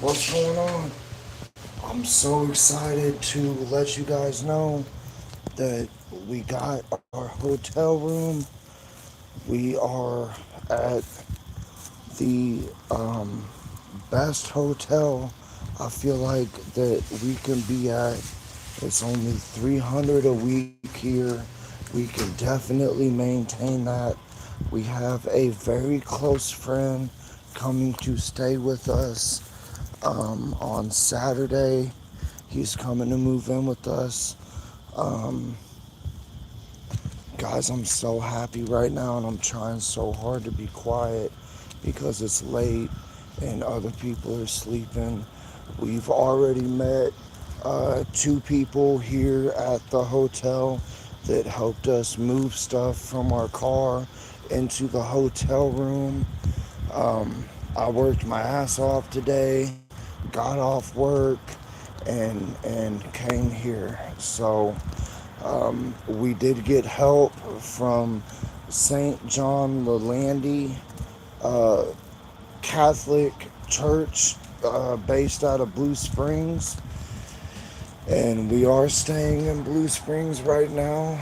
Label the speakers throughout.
Speaker 1: What's going on? I'm so excited to let you guys know that we got our hotel room. We are at the best hotel I feel like that we can be at. It's only 300 a week here. We can definitely maintain that. We have a very close friend coming to stay with us on Saturday. He's coming to move in with us. Um, Guys, I'm so happy right now, and I'm trying so hard to be quiet because it's late and other people are sleeping. We've already met two people here at the hotel that helped us move stuff from our car into the hotel room. Um, I worked my ass off today, got off work, and came here. So we did get help from St. John Lelandy uh, Catholic Church based out of Blue Springs. And we are staying in Blue Springs right now.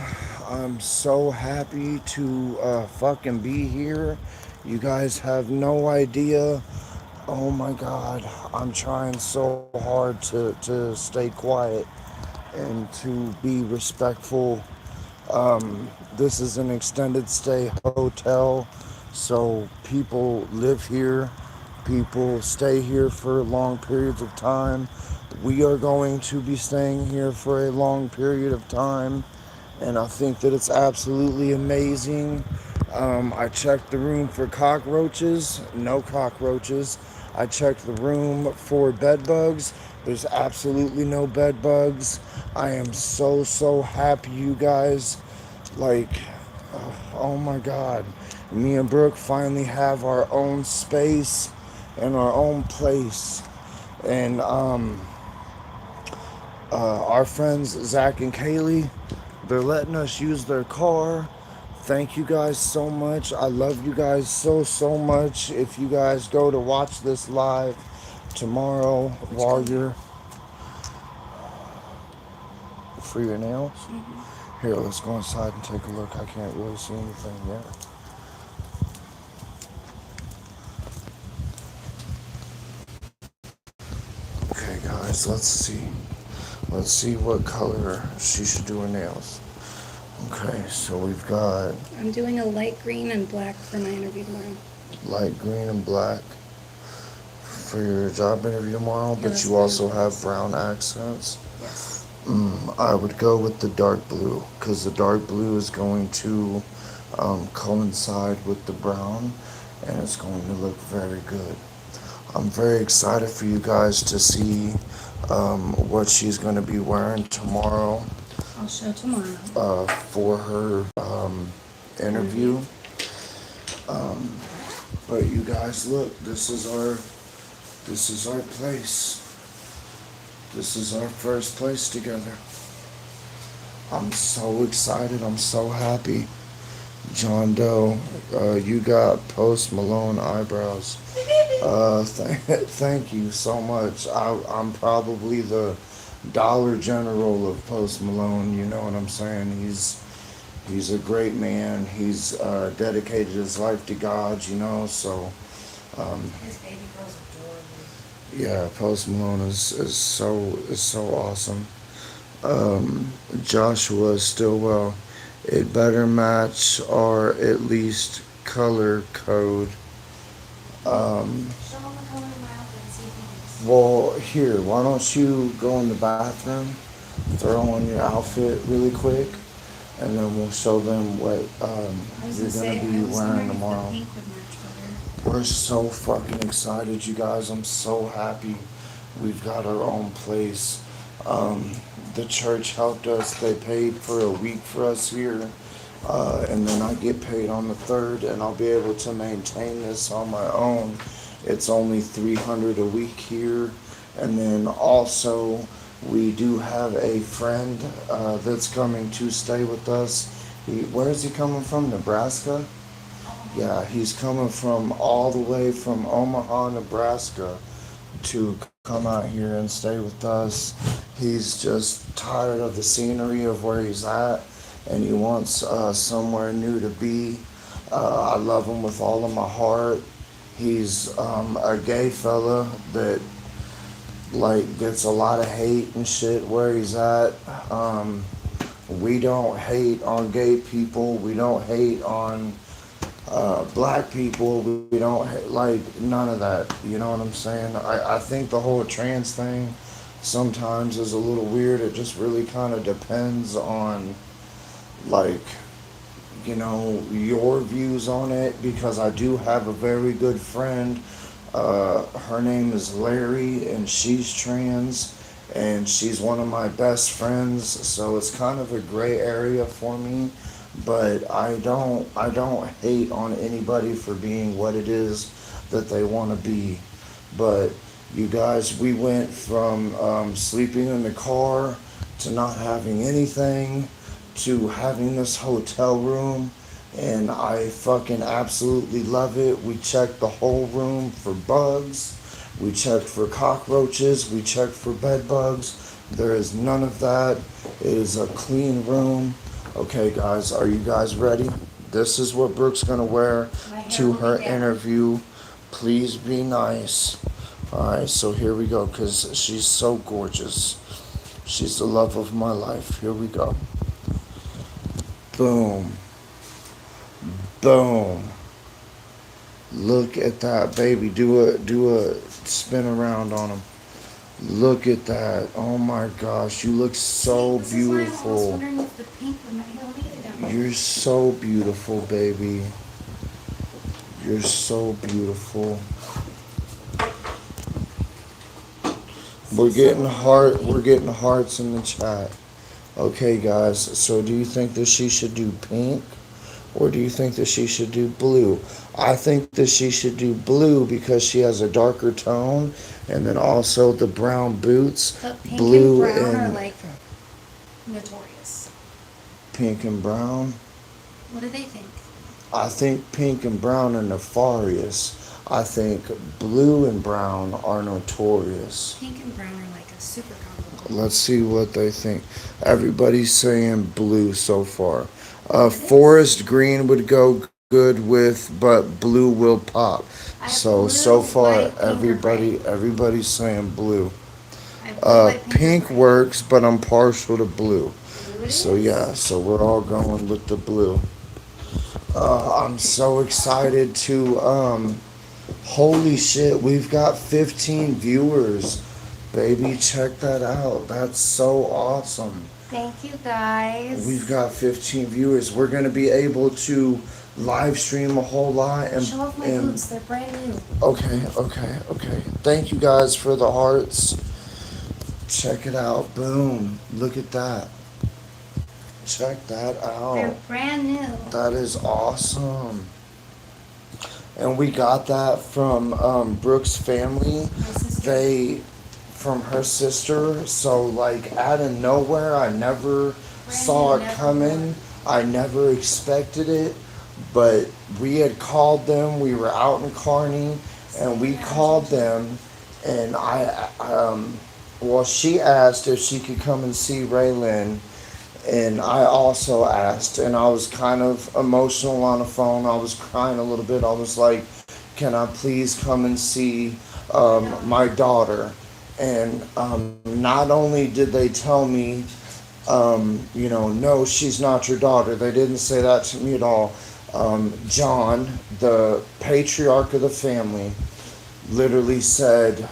Speaker 1: I'm so happy to fucking be here. You guys have no idea. Oh my God, I'm trying so hard to stay quiet and to be respectful. This is an extended stay hotel, so people live here, people stay here for long periods of time. We are going to be staying here for a long period of time, and I think that it's absolutely amazing. I checked the room for cockroaches, no cockroaches. I checked the room for bed bugs. There's absolutely no bed bugs. I am so happy, you guys. Like, oh my God. Me and Brooke finally have our own space and our own place. And our friends, Zach and Kaylee, they're letting us use their car. Thank you guys so much. I love you guys so much. If you guys go to watch this live tomorrow while you're for your nails, here, let's go inside and take a look. I can't really see anything yet. Okay, guys, let's see. Let's see what color she should do her nails. Okay, so we've got
Speaker 2: I'm doing a light green and black for my interview tomorrow.
Speaker 1: light green and black for your job interview tomorrow,
Speaker 2: Yeah,
Speaker 1: but
Speaker 2: that's
Speaker 1: you
Speaker 2: what I'm
Speaker 1: also
Speaker 2: doing.
Speaker 1: have brown accents.
Speaker 2: Yes.
Speaker 1: I would go with the dark blue because the dark blue is going to coincide with the brown and it's going to look very good. I'm very excited for you guys to see what she's going to be wearing tomorrow
Speaker 2: I'll show tomorrow.
Speaker 1: for her
Speaker 2: Interview.
Speaker 1: interview. But you guys, look, this is our place. This is our first place together. I'm so excited. I'm so happy. John Doe, you got Post Malone eyebrows. Thank you so much. I'm probably the Dollar General of Post Malone. You know what I'm saying? He's a great man. He's dedicated his life to God. You know, so
Speaker 2: His baby girl's adorable.
Speaker 1: yeah, Post Malone is so awesome. Joshua Stillwell, it better match or at least color code.
Speaker 2: Show him the color of my outfit and see if he thinks.
Speaker 1: Well, here, why don't you go in the bathroom, throw on your outfit really quick, and then we'll show them what
Speaker 2: I was
Speaker 1: you're
Speaker 2: gonna
Speaker 1: gonna
Speaker 2: say,
Speaker 1: be
Speaker 2: I was
Speaker 1: wearing
Speaker 2: wondering if the
Speaker 1: tomorrow.
Speaker 2: pink would match
Speaker 1: We're so fucking excited, you guys. I'm so happy we've got our own place. Um, the church helped us. They paid for a week for us here. And then I get paid on the third, and I'll be able to maintain this on my own. It's only 300 a week here. And then also, we do have a friend that's coming to stay with us. Where is he coming from? Nebraska?
Speaker 2: better.
Speaker 1: Yeah, he's coming from all the way from Omaha, Nebraska to come out here and stay with us. He's just tired of the scenery of where he's at, and he wants somewhere new to be. I love him with all of my heart. He's a gay fella that like gets a lot of hate and shit where he's at. Um, we don't hate on gay people. We don't hate on black people. We don't like none of that. You know what I'm saying? I think the whole trans thing sometimes is a little weird. It just really kind of depends on like your views on it, because I do have a very good friend. Her name is Larry, and she's trans, and she's one of my best friends. So it's kind of a gray area for me, but I don't hate on anybody for being what it is that they want to be. But you guys, we went from sleeping in the car to not having anything to having this hotel room, and I fucking absolutely love it. We checked the whole room for bugs. We checked for cockroaches. We checked for bed bugs. There is none of that. It is a clean room. Okay, guys, are you guys ready? This is what Brooke's gonna wear
Speaker 2: My hair
Speaker 1: to
Speaker 2: will
Speaker 1: her
Speaker 2: be down.
Speaker 1: interview. Please be nice. Alright, so here we go, because she's so gorgeous. She's the love of my life. Here we go. Boom. Boom. Look at that, baby. Do a spin around on him. Look at that. Oh my gosh, you look so
Speaker 2: This is why I'm almost
Speaker 1: beautiful.
Speaker 2: wondering if the pink would not let me get it down.
Speaker 1: You're so beautiful, baby. You're so beautiful. We're getting hearts in the chat. Okay, guys. So do you think that she should do pink, or do you think that she should do blue? I think that she should do blue because she has a darker tone, and then also the brown boots,
Speaker 2: But pink
Speaker 1: blue
Speaker 2: and brown are
Speaker 1: and
Speaker 2: like notorious.
Speaker 1: pink and brown.
Speaker 2: What do they think?
Speaker 1: I think pink and brown are nefarious. I think blue and brown are notorious.
Speaker 2: Pink and brown are like a super combo.
Speaker 1: Let's see what they think. Everybody's saying blue so far.
Speaker 2: It is.
Speaker 1: Forest green would go good with, but blue will pop.
Speaker 2: I have
Speaker 1: So
Speaker 2: blue,
Speaker 1: far
Speaker 2: white, pink, or gray.
Speaker 1: everybody's saying blue.
Speaker 2: I have blue, white, pink, or
Speaker 1: Pink
Speaker 2: gray.
Speaker 1: works, but I'm partial to blue.
Speaker 2: Blue it
Speaker 1: So
Speaker 2: is.
Speaker 1: yeah, so we're all going with the blue. I'm so excited to holy shit, we've got 15 viewers. Baby, check that out. That's so awesome.
Speaker 2: Thank you guys.
Speaker 1: We've got 15 viewers. We're going to be able to live stream a whole lot
Speaker 2: Show off my
Speaker 1: and
Speaker 2: boots. They're brand new.
Speaker 1: okay. Thank you guys for the hearts. Check it out. Boom. Look at that. Check that
Speaker 2: They're
Speaker 1: out.
Speaker 2: brand new.
Speaker 1: That is awesome. And we got that from Brooke's family.
Speaker 2: My sister.
Speaker 1: They from her sister. So like out of nowhere, I never saw it
Speaker 2: Never
Speaker 1: coming. I never expected it. But we had called them. We were out in Kearney, and we called them, and well, she asked if she could come and see Raylan, and I also asked, and I was kind of emotional on the phone. I was crying a little bit. I was like, "Can I please come and see my daughter?" And not only did they tell me, no, she's not your daughter. They didn't say that to me at all. John, the patriarch of the family, literally said,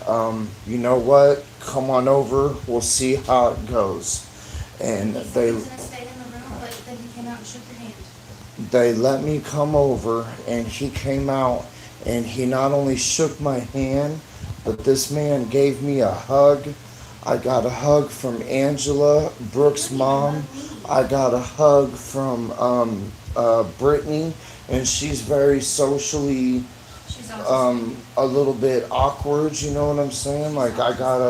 Speaker 1: "You know what? Come on over. We'll see how it goes." And
Speaker 2: He said
Speaker 1: they
Speaker 2: he was gonna stay in the room, but then he came out and shook your hand.
Speaker 1: they let me come over, and he came out, and he not only shook my hand, but this man gave me a hug. I got a hug from Angela, Brooke's
Speaker 2: You
Speaker 1: mom.
Speaker 2: didn't even
Speaker 1: I got a hug from Brittany, and she's very socially
Speaker 2: She's autistic.
Speaker 1: a little bit awkward. You know what I'm saying? Like I got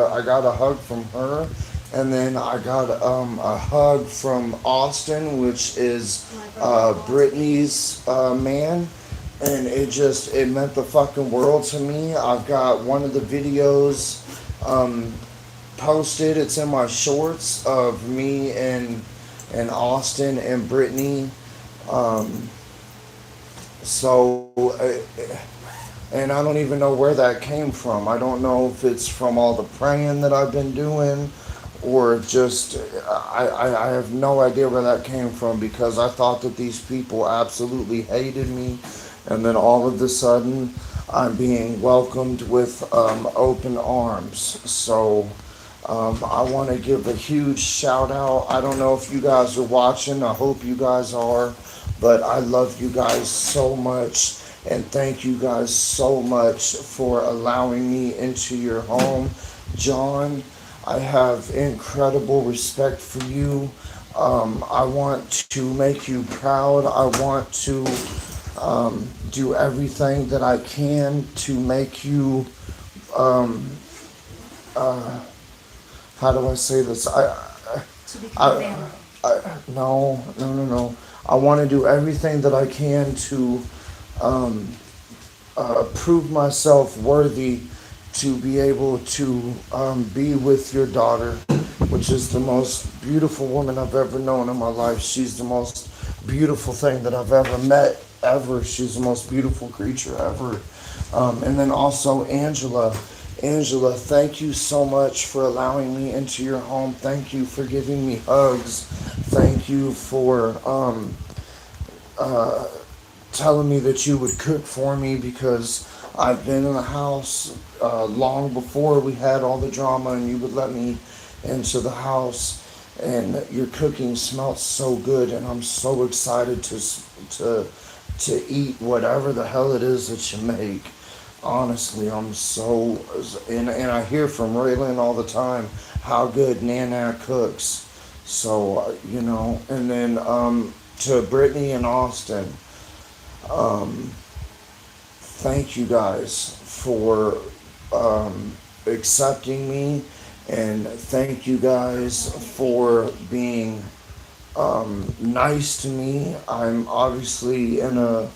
Speaker 1: a hug from her, and then I got a hug from Austin, which is
Speaker 2: My brother.
Speaker 1: Brittany's man, and it meant the fucking world to me. I've got one of the videos um, posted. It's in my shorts of me and Austin and Brittany. Um, so, and I don't even know where that came from. I don't know if it's from all the praying that I've been doing, or just I have no idea where that came from, because I thought that these people absolutely hated me, and then all of a sudden I'm being welcomed with open arms. So I want to give a huge shout out. I don't know if you guys are watching. I hope you guys are, but I love you guys so much. And thank you guys so much for allowing me into your home. John, I have incredible respect for you. I want to make you proud. I want to do everything that I can to make you, um, how do I say this?
Speaker 2: To become
Speaker 1: I,
Speaker 2: family.
Speaker 1: no, no, no, no. I want to do everything that I can to prove myself worthy to be able to be with your daughter, which is the most beautiful woman I've ever known in my life. She's the most beautiful thing that I've ever met, ever. She's the most beautiful creature ever. And then also Angela. Angela, thank you so much for allowing me into your home. Thank you for giving me hugs. Thank you for telling me that you would cook for me, because I've been in the house long before we had all the drama, and you would let me into the house, and your cooking smells so good, and I'm so excited to eat whatever the hell it is that you make. Honestly, I'm so, and I hear from Raylan all the time how good Nana cooks. So, and then to Brittany and Austin, thank you guys for accepting me, and thank you guys for being nice to me. I'm obviously in a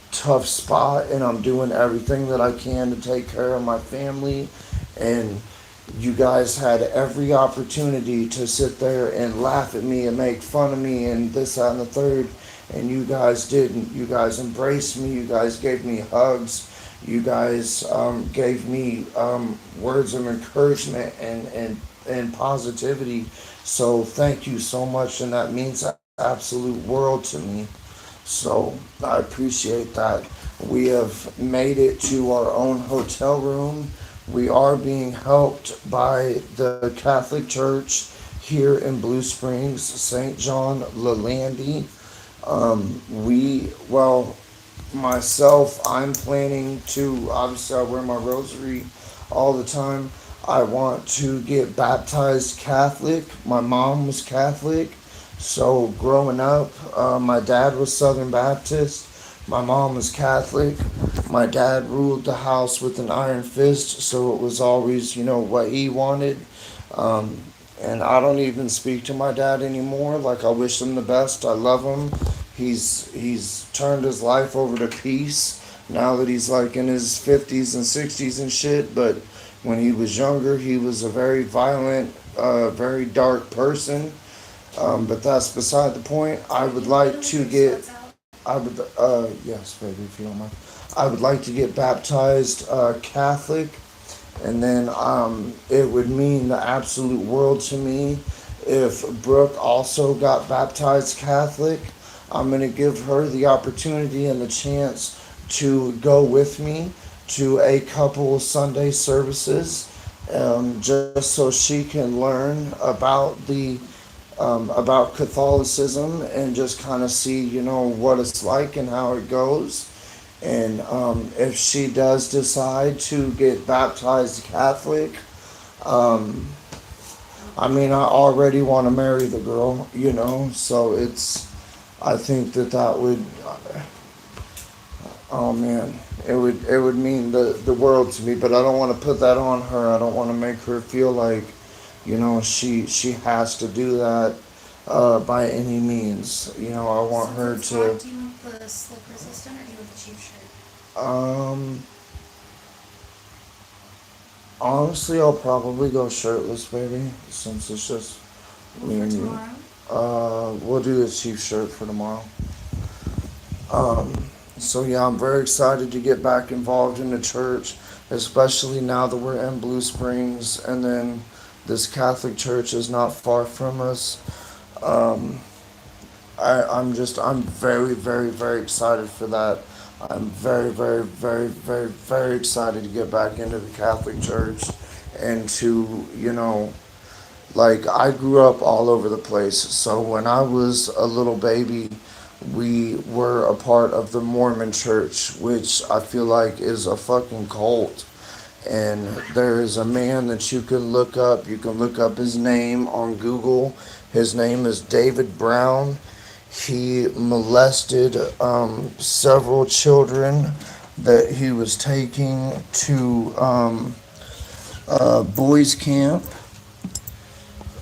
Speaker 1: tough spot, and I'm doing everything that I can to take care of my family, and you guys had every opportunity to sit there and laugh at me and make fun of me and this, that, and the third, and you guys didn't. You guys embraced me. You guys gave me hugs. You guys gave me words of encouragement and positivity. So thank you so much, and that means absolute world to me. So I appreciate that. We have made it to our own hotel room. We are being helped by the Catholic Church here in Blue Springs, St. John Lalandi. Myself, I'm planning to, obviously, I wear my rosary all the time. I want to get baptized Catholic. My mom was Catholic. So growing up, my dad was Southern Baptist. My mom was Catholic. My dad ruled the house with an iron fist, so it was always, what he wanted. Um, and I don't even speak to my dad anymore. Like, I wish him the best. I love him. He's turned his life over to peace now that he's like in his 50s and 60s and shit. But when he was younger, he was a very violent, very dark person. But that's beside the point. I would like to get, yes, baby, if you don't mind. I would like to get baptized Catholic, and then it would mean the absolute world to me if Brooke also got baptized Catholic. I'm going to give her the opportunity and the chance to go with me to a couple Sunday services, just so she can learn about Catholicism, and just kind of see, what it's like and how it goes. And if she does decide to get baptized Catholic, um, I mean, I already want to marry the girl, so I think that would, oh man, it would mean the world to me. But I don't want to put that on her. I don't want to make her feel like, she has to do that by any means. I want her
Speaker 2: Since it's
Speaker 1: to.
Speaker 2: locked, do you the slip resistant or do you want the cheap shirt?
Speaker 1: Um, Honestly, I'll probably go shirtless, baby, since it's just
Speaker 2: Well,
Speaker 1: me
Speaker 2: for
Speaker 1: and you.
Speaker 2: tomorrow?
Speaker 1: We'll do the cheap shirt for tomorrow. Um, so yeah, I'm very excited to get back involved in the church, especially now that we're in Blue Springs, and then this Catholic church is not far from us. Um, I'm very, very, very excited for that. I'm very, very, very, very, very excited to get back into the Catholic Church and to, like, I grew up all over the place. So when I was a little baby, we were a part of the Mormon Church, which I feel like is a fucking cult. And there is a man that you can look up. You can look up his name on Google. His name is David Brown. He molested several children that he was taking to boys' camp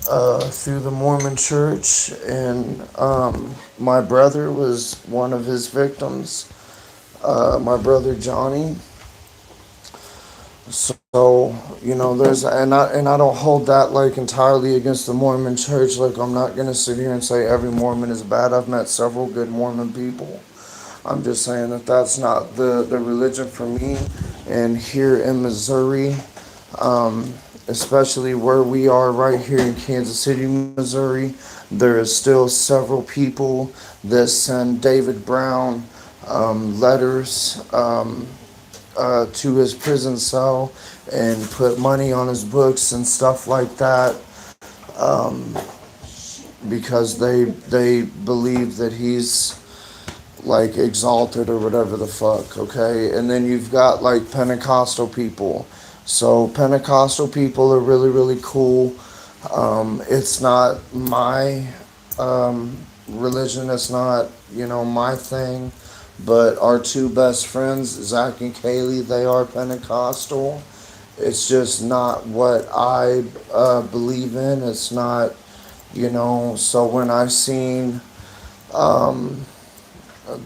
Speaker 1: through the Mormon church. And my brother was one of his victims, my brother Johnny. So, and I don't hold that like entirely against the Mormon church. Like, I'm not going to sit here and say every Mormon is bad. I've met several good Mormon people. I'm just saying that that's not the religion for me. And here in Missouri, um, especially where we are right here in Kansas City, Missouri, there is still several people that send David Brown letters to his prison cell and put money on his books and stuff like that, um, because they believe that he's like exalted or whatever the fuck, okay? And then you've got like Pentecostal people. So Pentecostal people are really, really cool. It's not my religion, it's not, my thing. But our two best friends, Zach and Kaylee, they are Pentecostal. It's just not what I believe in. It's not, so when I seen, um,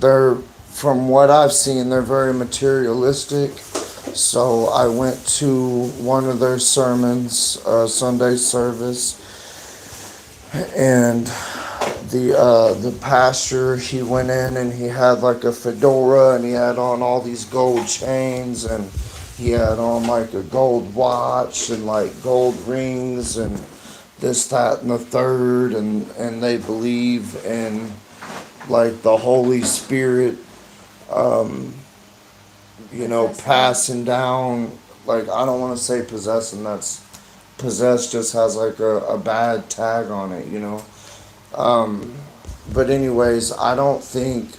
Speaker 1: they're, from what I've seen, they're very materialistic. So I went to one of their sermons, Sunday service, and the pastor, he went in and he had like a fedora and he had on all these gold chains and he had on like a gold watch and like gold rings and this, that, and the third, and they believe in like the Holy Spirit, um, passing down. Like, I don't want to say possessing. That's, possess just has like a bad tag on it. Um, but anyways, I don't think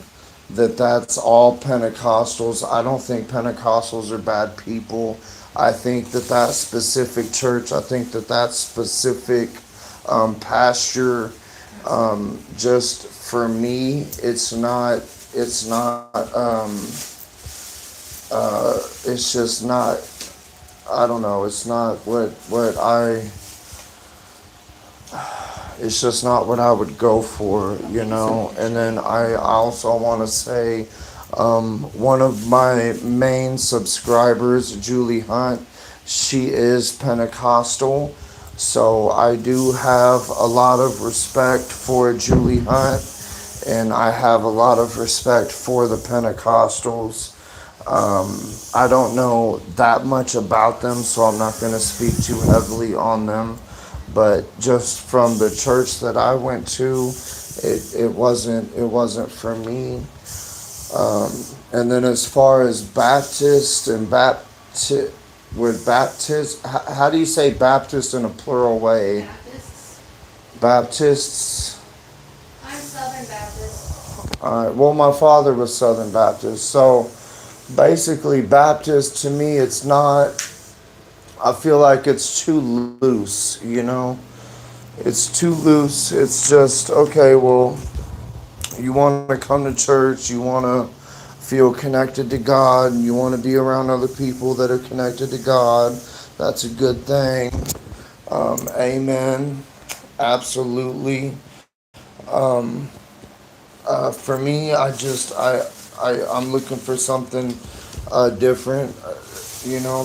Speaker 1: that that's all Pentecostals. I don't think Pentecostals are bad people. I think that that specific church, I think that that specific pasture, just for me, it's just not, I don't know, it's not it's just not what I would go for, And then I also want to say, one of my main subscribers, Julie Hunt, she is Pentecostal. So I do have a lot of respect for Julie Hunt, and I have a lot of respect for the Pentecostals. I don't know that much about them, so I'm not going to speak too heavily on them. But just from the church that I went to, it wasn't for me. And then as far as Baptist and Baptist, how do you say Baptist in a plural way?
Speaker 2: Baptists.
Speaker 1: Baptists.
Speaker 2: I'm Southern Baptist.
Speaker 1: All right. Well, my father was Southern Baptist, so basically Baptist to me, it's not. I feel like it's too loose. It's too loose. It's just, okay, well, you want to come to church, you want to feel connected to God, and you want to be around other people that are connected to God. That's a good thing. Amen. Absolutely. Um, For me, I'm looking for something different.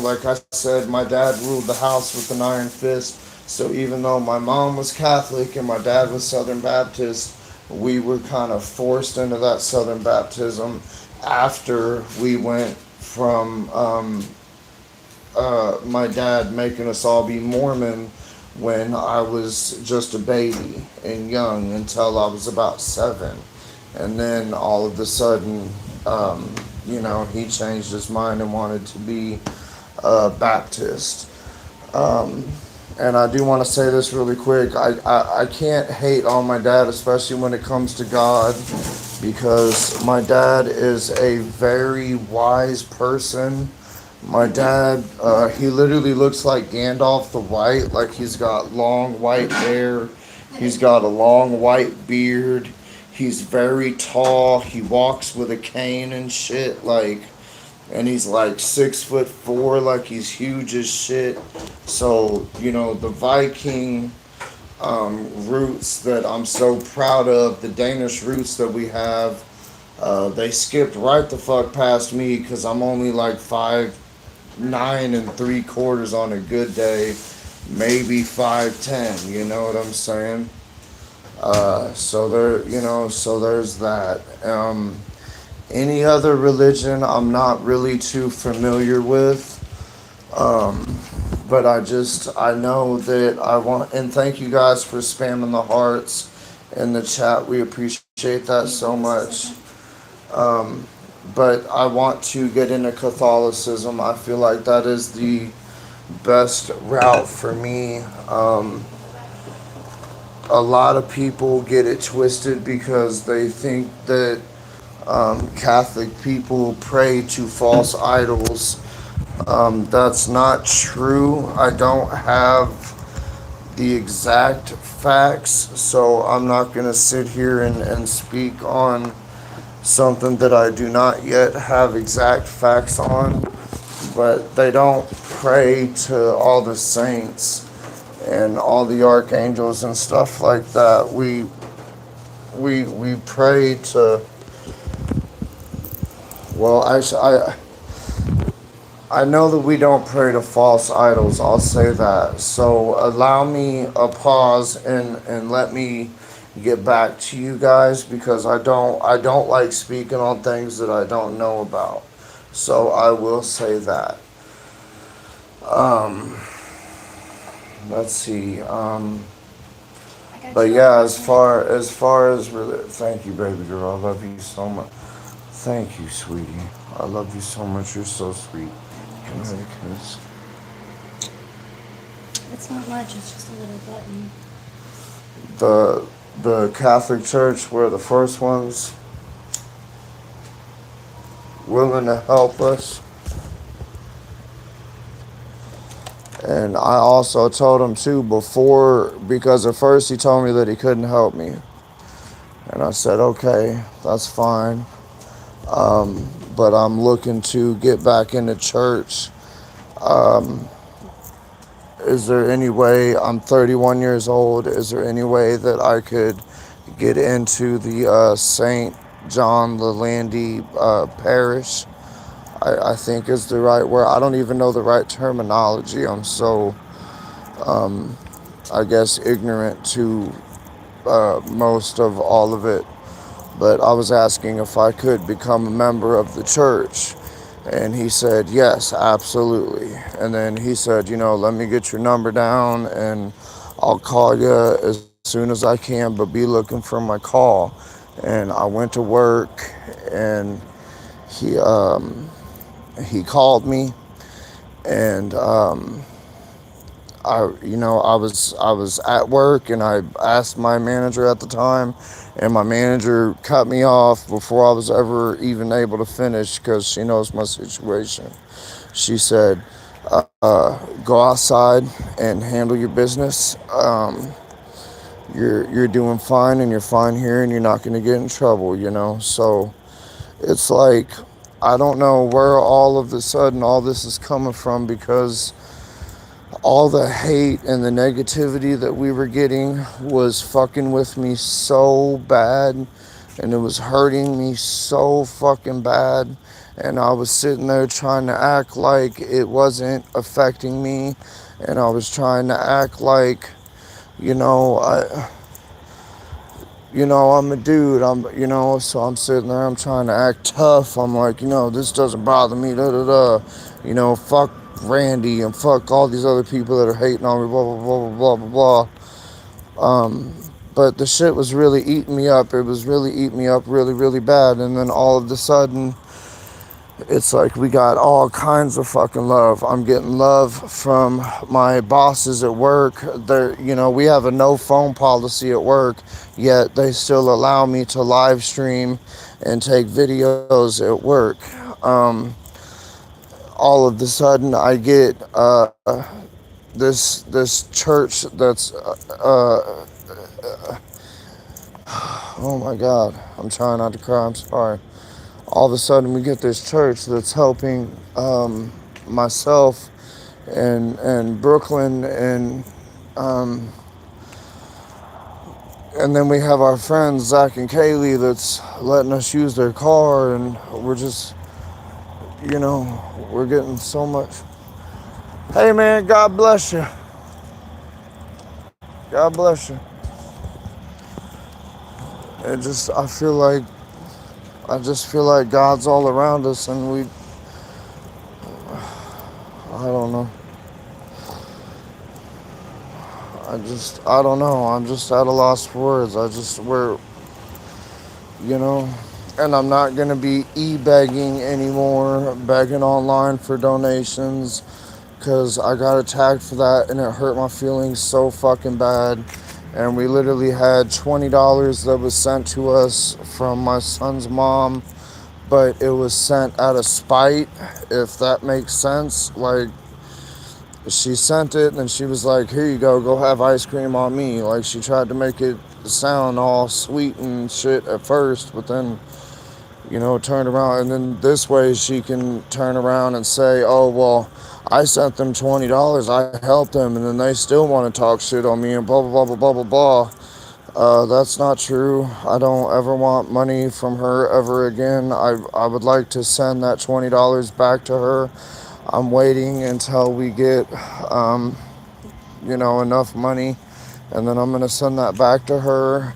Speaker 1: Like I said, my dad ruled the house with an iron fist. So even though my mom was Catholic and my dad was Southern Baptist, we were kind of forced into that Southern Baptism after we went from my dad making us all be Mormon when I was just a baby and young until I was about 7. And then all of a sudden, he changed his mind and wanted to be Baptist. Um, and I do want to say this really quick. I can't hate on my dad, especially when it comes to God, because my dad is a very wise person. My dad, he literally looks like Gandalf the White. Like he's got long white hair. He's got a long white beard. He's very tall. He walks with a cane and shit. And he's like 6'4", like he's huge as shit. So, the Viking roots that I'm so proud of, the Danish roots that we have, they skipped right the fuck past me because I'm only like 5'9 3/4" on a good day, maybe 5'10". You know what I'm saying? So there's that. Any other religion I'm not really too familiar with. Um, but I know that I want, and thank you guys for spamming the hearts in the chat. We appreciate that so much. Um, but I want to get into Catholicism. I feel like that is the best route for me. A lot of people get it twisted because they think that Catholic people pray to false idols. That's not true. I don't have the exact facts, so I'm not going to sit here and speak on something that I do not yet have exact facts on. But they don't pray to all the saints and all the archangels and stuff like that. We pray to, well, I know that we don't pray to false idols. I'll say that. So allow me a pause and let me get back to you guys, because I don't like speaking on things that I don't know about. So I will say that. Um, let's see.
Speaker 2: I got
Speaker 1: But
Speaker 2: you
Speaker 1: yeah,
Speaker 2: a
Speaker 1: as far as thank you, baby girl. I love you so much. Thank you, sweetie. I love you so much. You're so sweet. Can I have a kiss?
Speaker 2: It's not much, it's just a little button.
Speaker 1: the the Catholic Church were the first ones willing to help us. And I also told him too before, because at first he told me that he couldn't help me. And I said, okay, that's fine. But I'm looking to get back into church. Um, is there any way, I'm 31 years old, is there any way that I could get into the St. John Lelandy parish? I think is the right word. I don't even know the right terminology. I'm so, um, I guess, ignorant to most of all of it. But I was asking if I could become a member of the church. And he said, yes, absolutely. And then he said, let me get your number down and I'll call you as soon as I can, but be looking for my call. And I went to work and he, he called me, and I was at work, and I asked my manager at the time, and my manager cut me off before I was ever even able to finish because she knows my situation. She said, "Go outside and handle your business. You're doing fine, and you're fine here, and you're not going to get in trouble." So it's like, I don't know where all of a sudden all this is coming from, because all the hate and the negativity that we were getting was fucking with me so bad and it was hurting me so fucking bad. And I was sitting there trying to act like it wasn't affecting me, and I was trying to act like, you know, I'm a dude. So I'm sitting there, I'm trying to act tough. I'm like, this doesn't bother me, da da da. Fuck Randy and fuck all these other people that are hating on me, blah blah blah blah blah blah. But the shit was really eating me up. It was really eating me up really, really bad. And then all of a sudden, it's like we got all kinds of fucking love. I'm getting love from my bosses at work. We have a no phone policy at work, yet they still allow me to live stream and take videos at work. All of a sudden, I get this church that's oh my god, I'm trying not to cry. I'm sorry. All of a sudden, we get this church that's helping myself and Brooklyn, and then we have our friends Zach and Kaylee that's letting us use their car, and we're just, we're getting so much. Hey man, God bless you. God bless you. I just feel like God's all around us, and I don't know. I don't know. I'm just at a loss for words. And I'm not going to be e-begging anymore, begging online for donations, because I got attacked for that, and it hurt my feelings so fucking bad. And we literally had $20 that was sent to us from my son's mom, but it was sent out of spite, if that makes sense. Like, she sent it and she was like, here you go have ice cream on me. Like, she tried to make it sound all sweet and shit at first, but then, turned around, and then this way she can turn around and say, oh, well, I sent them $20, I helped them, and then they still want to talk shit on me and blah, blah, blah, blah, blah, blah, blah. That's not true. I don't ever want money from her ever again. I would like to send that $20 back to her. I'm waiting until we get, enough money, and then I'm going to send that back to her.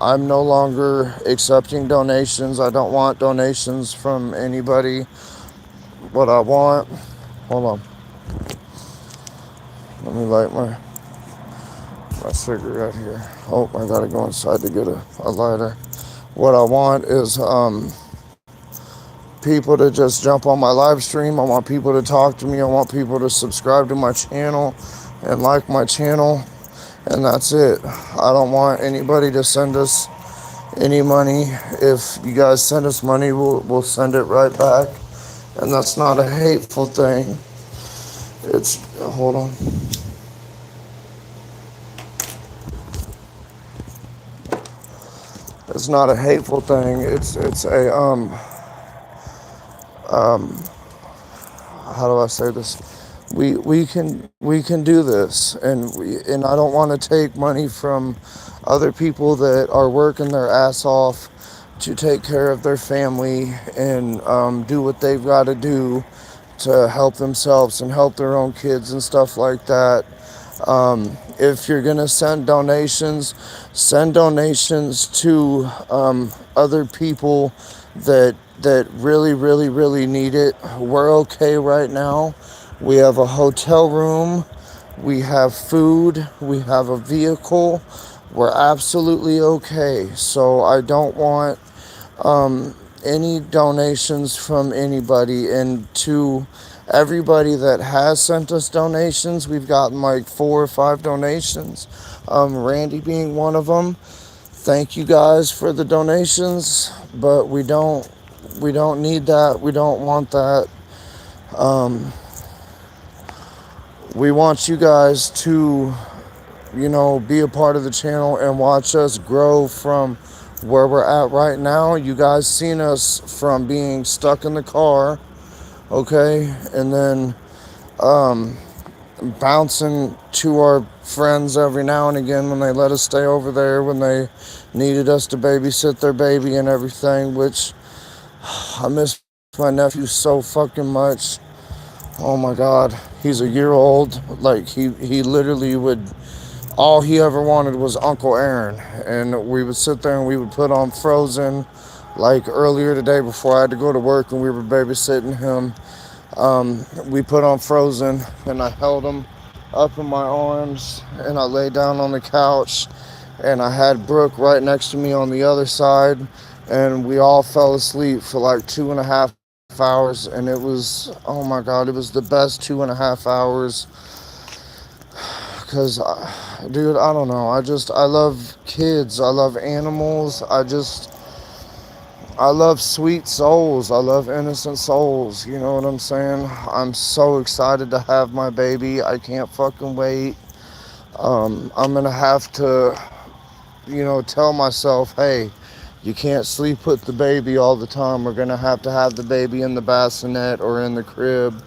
Speaker 1: I'm no longer accepting donations. I don't want donations from anybody. What I want, hold on. Let me light my cigarette here. Oh, I gotta go inside to get a lighter. What I want is people to just jump on my live stream. I want people to talk to me. I want people to subscribe to my channel and like my channel. And that's it. I don't want anybody to send us any money. If you guys send us money, we'll send it right back. And that's not a hateful thing. Hold on. It's not a hateful thing. It's a how do I say this? We can do this, and I don't want to take money from other people that are working their ass off to take care of their family and do what they've got to do to help themselves and help their own kids and stuff like that. If you're gonna send donations to other people that really, really, really need it. We're okay right now. We have a hotel room, we have food, we have a vehicle. We're absolutely okay. So I don't want any donations from anybody. And to everybody that has sent us donations, we've gotten like 4 or 5 donations. Randy being one of them. Thank you guys for the donations, but we don't need that. We don't want that. We want you guys to, be a part of the channel and watch us grow from where we're at right now. You guys seen us from being stuck in the car, okay? And then bouncing to our friends every now and again when they let us stay over there, when they needed us to babysit their baby and everything, which I miss my nephew so fucking much. Oh my god. He's a year old. Like he literally would, all he ever wanted was Uncle Aaron. And we would sit there and we would put on Frozen. Like earlier today before I had to go to work and we were babysitting him, we put on Frozen and I held him up in my arms and I lay down on the couch and I had Brooke right next to me on the other side and we all fell asleep for like 2.5 hours and it was, oh my god, it was the best 2.5 hours because, dude, I don't know. I love kids. I love animals. I love sweet souls. I love innocent souls. You know what I'm saying? I'm so excited to have my baby. I can't fucking wait. I'm gonna have to, tell myself, hey, you can't sleep with the baby all the time. We're gonna have to have the baby in the bassinet or in the crib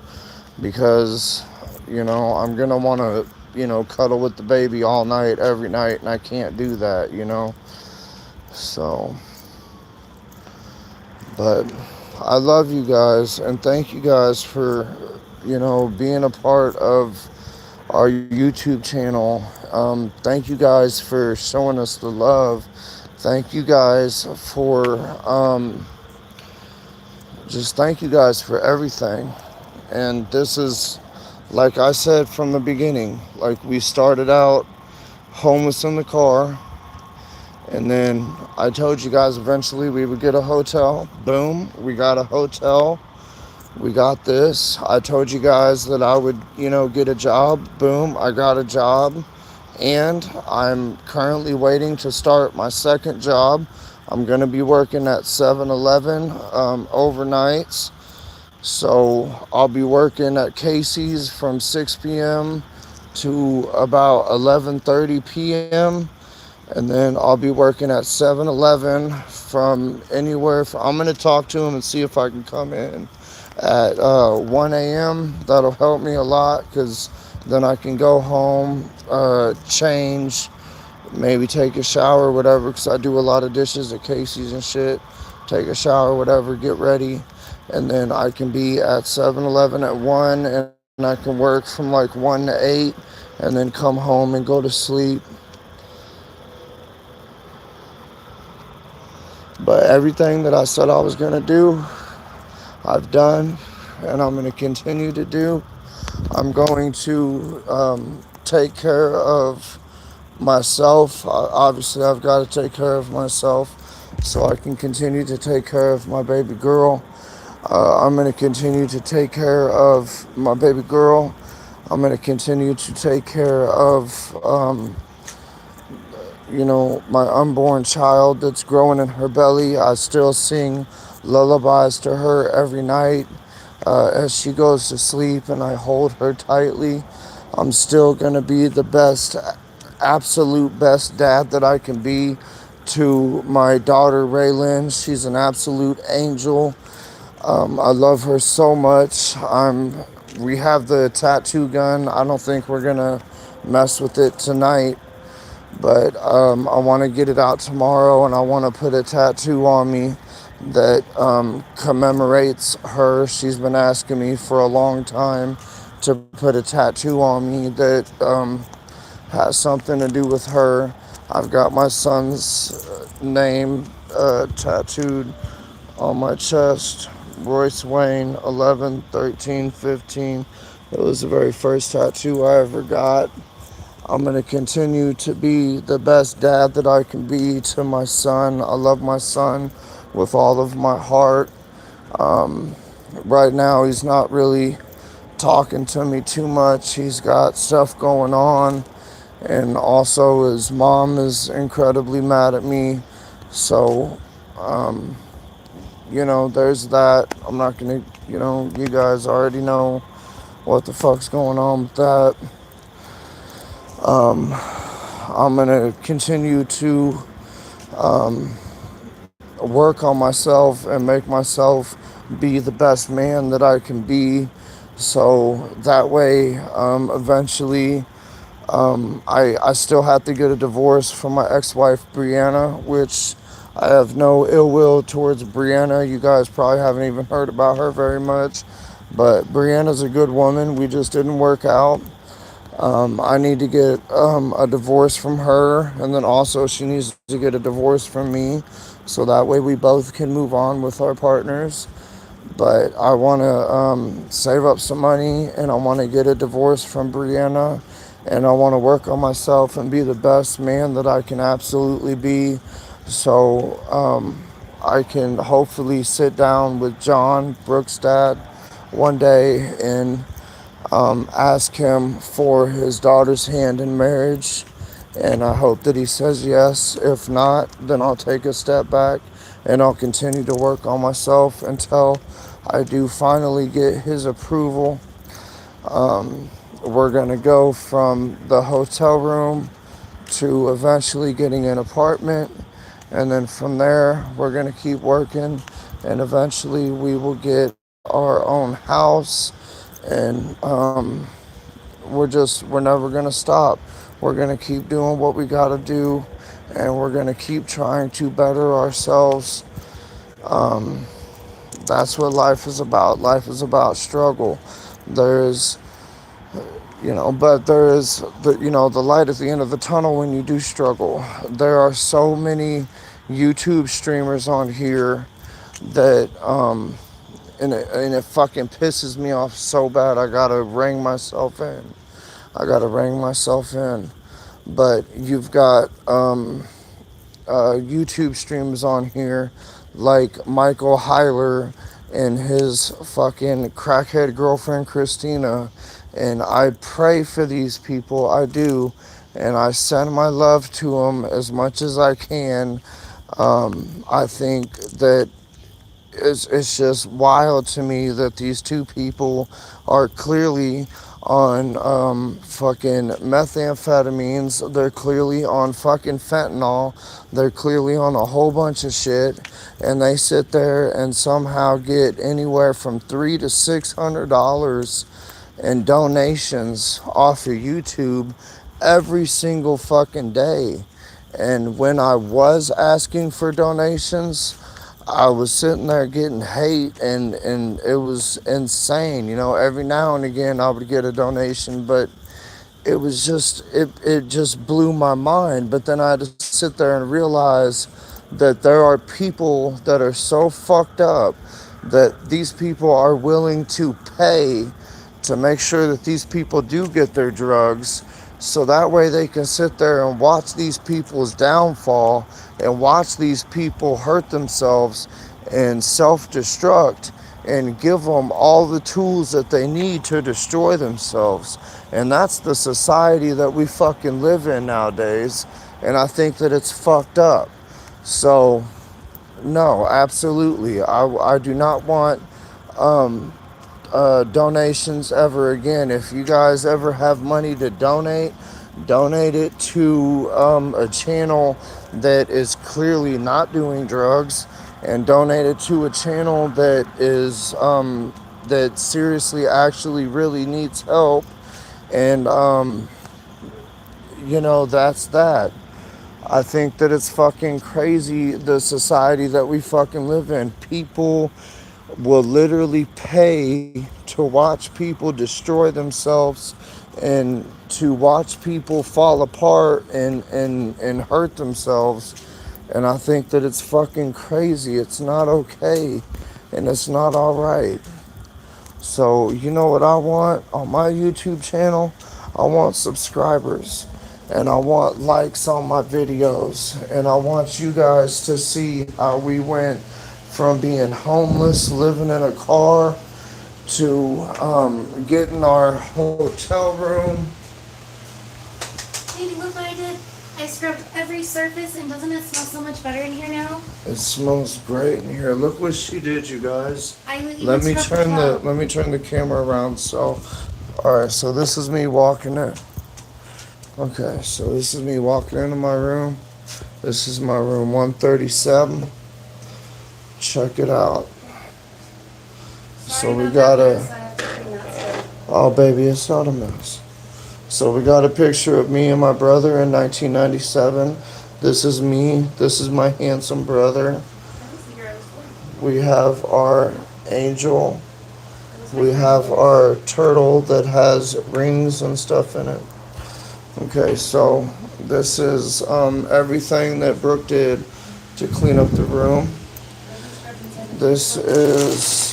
Speaker 1: because, I'm gonna wanna, cuddle with the baby all night, every night, and I can't do that. So. But I love you guys and thank you guys for, being a part of our YouTube channel. Thank you guys for showing us the love. Thank you guys for, just thank you guys for everything. And this is, like I said from the beginning, like we started out homeless in the car. And then I told you guys eventually we would get a hotel. Boom, we got a hotel. We got this. I told you guys that I would, get a job. Boom, I got a job. And I'm currently waiting to start my second job. I'm going to be working at 7-Eleven overnights. So I'll be working at Casey's from 6 p.m. to about 11:30 p.m. And then I'll be working at 7-Eleven from anywhere. I'm going to talk to him and see if I can come in at 1 a.m. That'll help me a lot because then I can go home, change, maybe take a shower, whatever, because I do a lot of dishes at Casey's and shit. Take a shower, whatever, get ready. And then I can be at 7-Eleven at 1 and I can work from like 1 to 8 and then come home and go to sleep. But everything that I said I was going to do, I've done, and I'm going to continue to do. I'm going to take care of myself. Obviously, I've got to take care of myself so I can continue to take care of my baby girl. I'm going to continue to take care of my baby girl. I'm going to continue to take care of my unborn child that's growing in her belly. I still sing lullabies to her every night as she goes to sleep, and I hold her tightly. I'm still going to be the best, absolute best dad that I can be to my daughter, Raylan. She's an absolute angel. I love her so much. We have the tattoo gun. I don't think we're going to mess with it tonight. But I want to get it out tomorrow and I want to put a tattoo on me that commemorates her. She's been asking me for a long time to put a tattoo on me that has something to do with her. I've got my son's name tattooed on my chest. Royce Wayne, 11, 13, 15. It was the very first tattoo I ever got. I'm going to continue to be the best dad that I can be to my son. I love my son with all of my heart. Right now, he's not really talking to me too much. He's got stuff going on. And also, his mom is incredibly mad at me. So, there's that. I'm not going to, you guys already know what the fuck's going on with that. I'm going to continue to work on myself and make myself be the best man that I can be So that way, eventually, I still have to get a divorce from my ex-wife Brianna, which I have no ill will towards Brianna. You guys probably haven't even heard about her very much, but Brianna's a good woman. We just didn't work out. I need to get a divorce from her, and then also she needs to get a divorce from me, so that way we both can move on with our partners. But I want to save up some money, and I want to get a divorce from Brianna, and I want to work on myself and be the best man that I can absolutely be, so I can hopefully sit down with John Brookstad one day and ask him for his daughter's hand in marriage. And I hope that he says yes. If not, then I'll take a step back and I'll continue to work on myself until I do finally get his approval. We're going to go from the hotel room to eventually getting an apartment. And then from there, we're going to keep working. And eventually, we will get our own house. And we're never going to stop. We're going to keep doing what we got to do. And we're going to keep trying to better ourselves. That's what life is about. Life is about struggle. There's but there is the light at the end of the tunnel when you do struggle. There are so many YouTube streamers on here that and it fucking pisses me off so bad. I gotta rein myself in. But you've got YouTube streams on here like Michael Heiler and his fucking crackhead girlfriend Christina. And I pray for these people, I do. And I send my love to them as much as I can. I think that it's just wild to me that these two people are clearly on fucking methamphetamines. They're clearly on fucking fentanyl. They're clearly on a whole bunch of shit, and they sit there and somehow get anywhere from $300 to $600 in donations off of YouTube every single fucking day. And when I was asking for donations, I was sitting there getting hate, and it was insane. Every now and again I would get a donation, but it just blew my mind. But then I had to sit there and realize that there are people that are so fucked up that these people are willing to pay to make sure that these people do get their drugs, so that way they can sit there and watch these people's downfall and watch these people hurt themselves and self-destruct and give them all the tools that they need to destroy themselves. And that's the society that we fucking live in nowadays, and I think that it's fucked up. So no, absolutely, I do not want donations ever again. If you guys ever have money to donate it to a channel that is clearly not doing drugs, and donate it to a channel that seriously actually really needs help. And that's that. I think that it's fucking crazy, the society that we fucking live in. People will literally pay to watch people destroy themselves and to watch people fall apart and hurt themselves. And I think that it's fucking crazy. It's not okay. And it's not alright. So, you know what I want on my YouTube channel? I want subscribers. And I want likes on my videos. And I want you guys to see how we went from being homeless, living in a car, to getting our hotel room.
Speaker 2: Baby, look what I did. I scrubbed every surface, and doesn't it smell so much better in here now?
Speaker 1: It smells great in here. Look what she did, you guys.
Speaker 2: I even
Speaker 1: Let me
Speaker 2: scrubbed the
Speaker 1: turn the
Speaker 2: top.
Speaker 1: let me turn the camera around. So, all right. So this is me walking in. Okay. So this is me walking into my room. This is my room 137. Check it out.
Speaker 2: Sorry
Speaker 1: So we
Speaker 2: about
Speaker 1: got
Speaker 2: that
Speaker 1: a
Speaker 2: mess. I have to bring that stuff
Speaker 1: Oh, baby, it's not a mess. So we got a picture of me and my brother in 1997. This is me. This is my handsome brother. We have our angel. We have our turtle that has rings and stuff in it. Okay, so this is everything that Brooke did to clean up the room. This is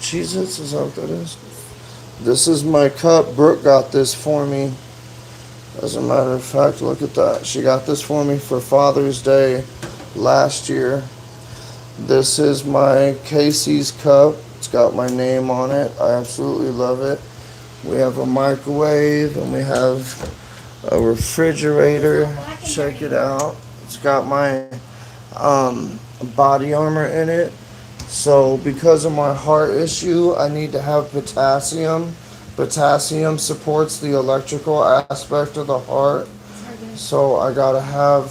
Speaker 1: Jesus, is that what that is? This is my cup. Brooke got this for me. As a matter of fact, look at that. She got this for me for Father's Day last year. This is my Casey's cup. It's got my name on it. I absolutely love it. We have a microwave and we have a refrigerator. Check it out. It's got my body armor in it. So because of my heart issue, I need to have potassium. Potassium supports the electrical aspect of the heart. So I gotta have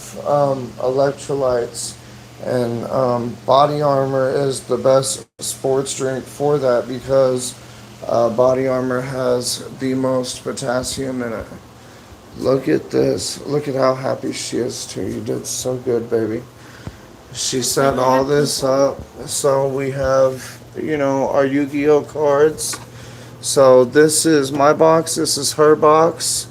Speaker 1: electrolytes. And body armor is the best sports drink for that because body armor has the most potassium in it. Look at this. Look at how happy she is too. You did so good, baby. She set all this up. So we have, our Yu-Gi-Oh cards. So this is my box. This is her box.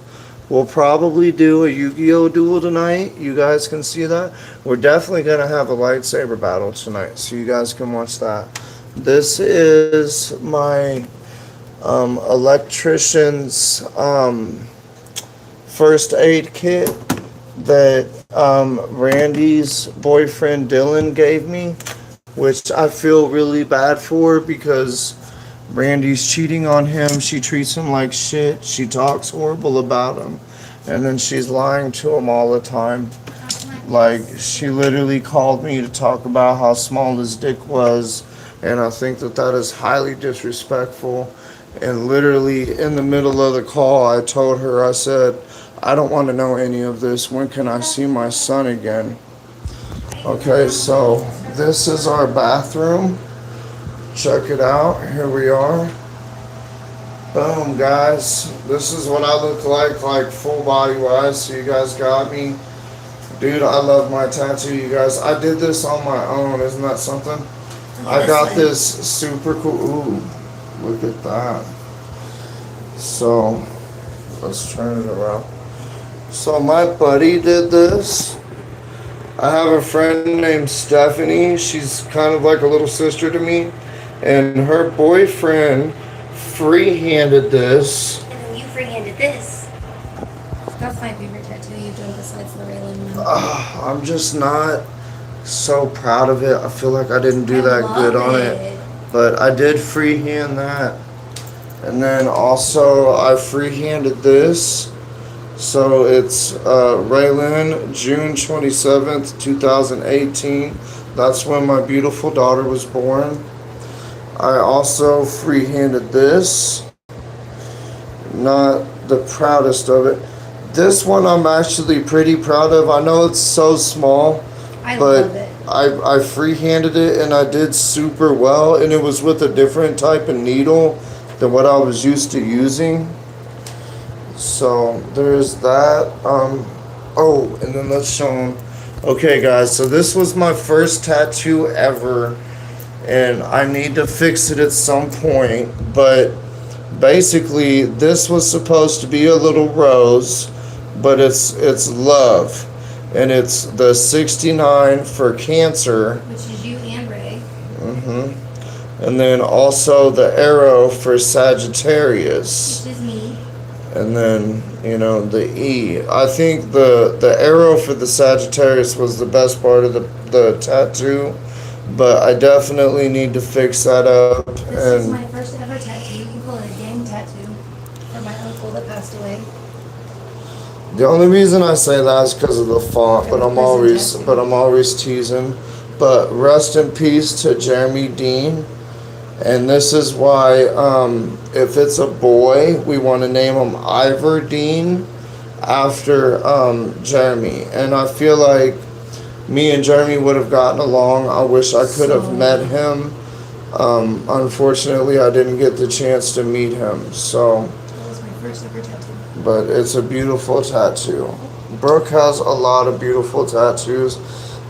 Speaker 1: We'll probably do a Yu-Gi-Oh duel tonight. You guys can see that. We're definitely going to have a lightsaber battle tonight. So you guys can watch that. This is my electrician's first aid kit that Randy's boyfriend Dylan gave me, which I feel really bad for because Randy's cheating on him. She treats him like shit. She talks horrible about him. And then she's lying to him all the time. Like, she literally called me to talk about how small his dick was. And I think that that is highly disrespectful. And literally in the middle of the call, I told her, I said, I don't want to know any of this. When can I see my son again? Okay, so this is our bathroom. Check it out. Here we are. Boom, guys. This is what I look like full body wise. So you guys got me. Dude, I love my tattoo, you guys. I did this on my own. Isn't that something? I got this super cool. Ooh, look at that. So, let's turn it around. So my buddy did this. I have a friend named Stephanie. She's kind of like a little sister to me. And her boyfriend free-handed this.
Speaker 2: And then you free-handed this. That's my favorite tattoo you've done besides the Raylan one.
Speaker 1: I'm just not so proud of it. I feel like I didn't do that good on it. But I did freehand that. And then also I free-handed this. So it's Raylan, June 27th, 2018. That's when my beautiful daughter was born. I also free-handed this. Not the proudest of it. This one I'm actually pretty proud of. I know it's so small, but I free-handed it and I did super well. And it was with a different type of needle than what I was used to using. So there's that. Oh, and then let's show them. Okay, guys, so this was my first tattoo ever. And I need to fix it at some point, but basically this was supposed to be a little rose, but it's love, and it's the 69 for Cancer,
Speaker 2: which is you and Ray.
Speaker 1: And then also the arrow for Sagittarius,
Speaker 2: Which is me.
Speaker 1: and then the E. I think the arrow for the Sagittarius was the best part of the tattoo. But I definitely need to fix that up.
Speaker 2: This is my first ever tattoo. You can call it a gang tattoo for my uncle that passed away.
Speaker 1: The only reason I say that is because of the font, but I'm always teasing. But rest in peace to Jeremy Dean. And this is why if it's a boy, we want to name him Ivor Dean after Jeremy. And I feel like me and Jeremy would have gotten along. I wish I could have met him Unfortunately, I didn't get the chance to meet him. So,
Speaker 2: That was my first ever tattoo.
Speaker 1: but it's a beautiful tattoo. Brooke has a lot of beautiful tattoos.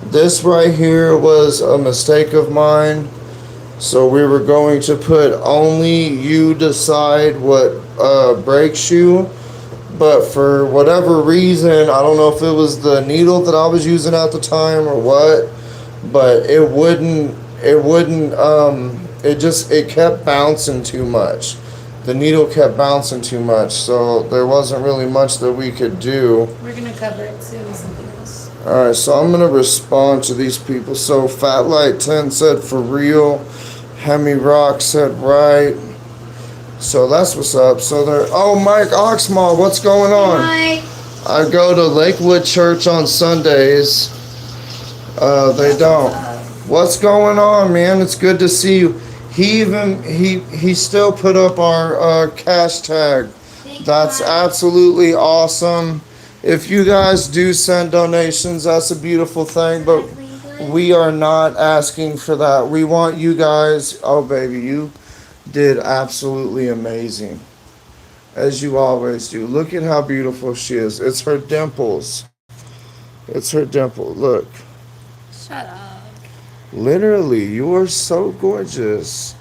Speaker 1: This right here was a mistake of mine. So we were going to put only you decide what breaks you. But for whatever reason, I don't know if it was the needle that I was using at the time or what, but it kept bouncing too much. The needle kept bouncing too much, so there wasn't really much that we could do.
Speaker 2: We're gonna cover it soon with something else.
Speaker 1: Alright, so I'm gonna respond to these people. So Fat Light 10 said for real. Hemi Rock said right. So that's what's up. So there. Oh, Mike Oxmall, what's going on?
Speaker 2: Hi.
Speaker 1: I go to Lakewood Church on Sundays. They don't. What's going on, man? It's good to see you. He still put up our cash tag. That's absolutely awesome. If you guys do send donations, that's a beautiful thing. But we are not asking for that. We want you guys. Oh, baby, you did absolutely amazing, as you always do. Look at how beautiful she is. It's her dimples. It's her dimple. Look.
Speaker 2: Shut up.
Speaker 1: Literally, you are so gorgeous.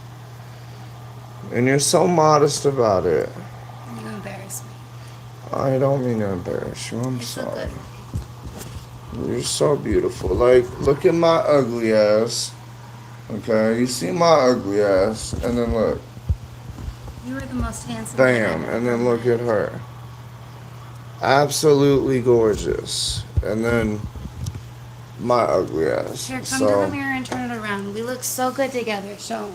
Speaker 1: And you're so modest about it.
Speaker 2: You embarrass me.
Speaker 1: I don't mean to embarrass you. I'm
Speaker 2: You're so
Speaker 1: sorry.
Speaker 2: good.
Speaker 1: You're so beautiful. Like, look at my ugly ass. Okay, you see my ugly ass. And then look.
Speaker 2: You are the most handsome.
Speaker 1: Bam. And then look at her. Absolutely gorgeous. And then my ugly ass.
Speaker 2: Here, come to the mirror and turn it around. We look so good together. Show 'em.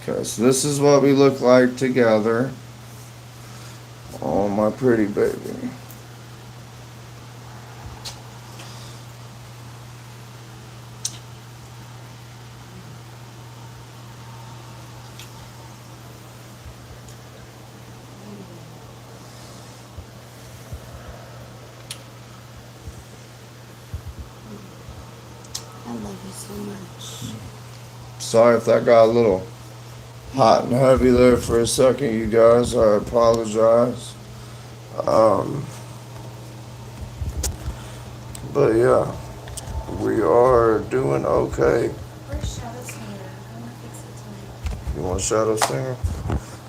Speaker 1: Okay, so this is what we look like together. Oh, my pretty baby.
Speaker 2: I love you so much.
Speaker 1: Sorry if that got a little hot and heavy there for a second, you guys. I apologize. But yeah, we are doing okay.
Speaker 2: Where's Shadow Singer? I'm gonna fix it tonight.
Speaker 1: You want Shadow Singer?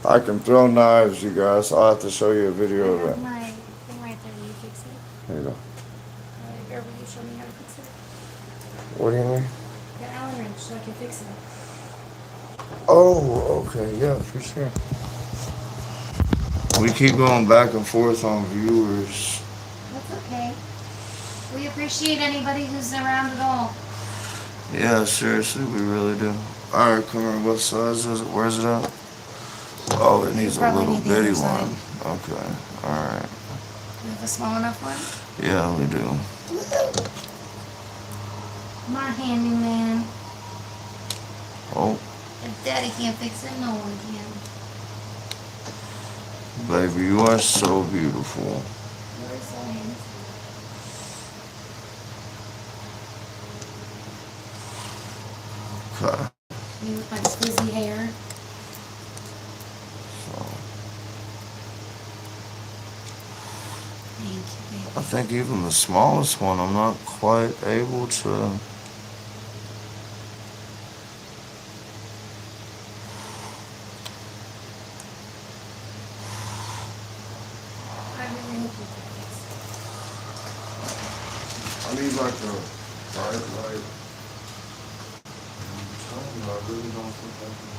Speaker 1: I can throw knives, you guys. I'll have to show you a video of
Speaker 2: I have
Speaker 1: it.
Speaker 2: my thing right there. Will you fix it?
Speaker 1: Here you go.
Speaker 2: Or will you show me how to fix it?
Speaker 1: What do you mean?
Speaker 2: The Allen wrench so I can fix it.
Speaker 1: Oh, okay, yeah, for sure. We keep going back and forth on viewers.
Speaker 2: That's okay. We appreciate anybody who's around at all.
Speaker 1: Yeah, seriously, we really do. Alright, come here. What size is it? Where's it at? Oh, it needs a
Speaker 2: Probably
Speaker 1: little
Speaker 2: need the
Speaker 1: bitty
Speaker 2: other side.
Speaker 1: one. Okay, alright.
Speaker 2: Do you have a small enough one?
Speaker 1: Yeah, we do.
Speaker 2: My handyman.
Speaker 1: Oh,
Speaker 2: If Daddy can't fix it, no one can.
Speaker 1: baby, you are so beautiful.
Speaker 2: You're so handsome.
Speaker 1: Okay.
Speaker 2: You with my frizzy hair.
Speaker 1: So,
Speaker 2: Thank you, baby.
Speaker 1: I think even the smallest one, I'm not quite able to.
Speaker 2: I really hope you fix
Speaker 1: I need like a bright light. I'm telling you, I really don't think I can.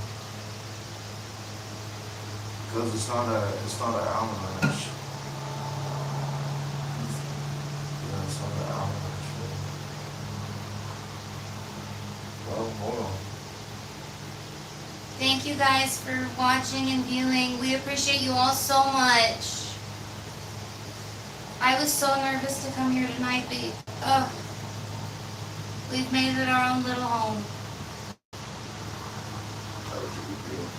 Speaker 1: Because it's not an Allen wrench. Yeah, it's not an Allen wrench. Well, hold on.
Speaker 2: Thank you guys for watching and viewing. We appreciate you all so much. I was so nervous to come here tonight, but we've made it our own little home.
Speaker 1: That would be good.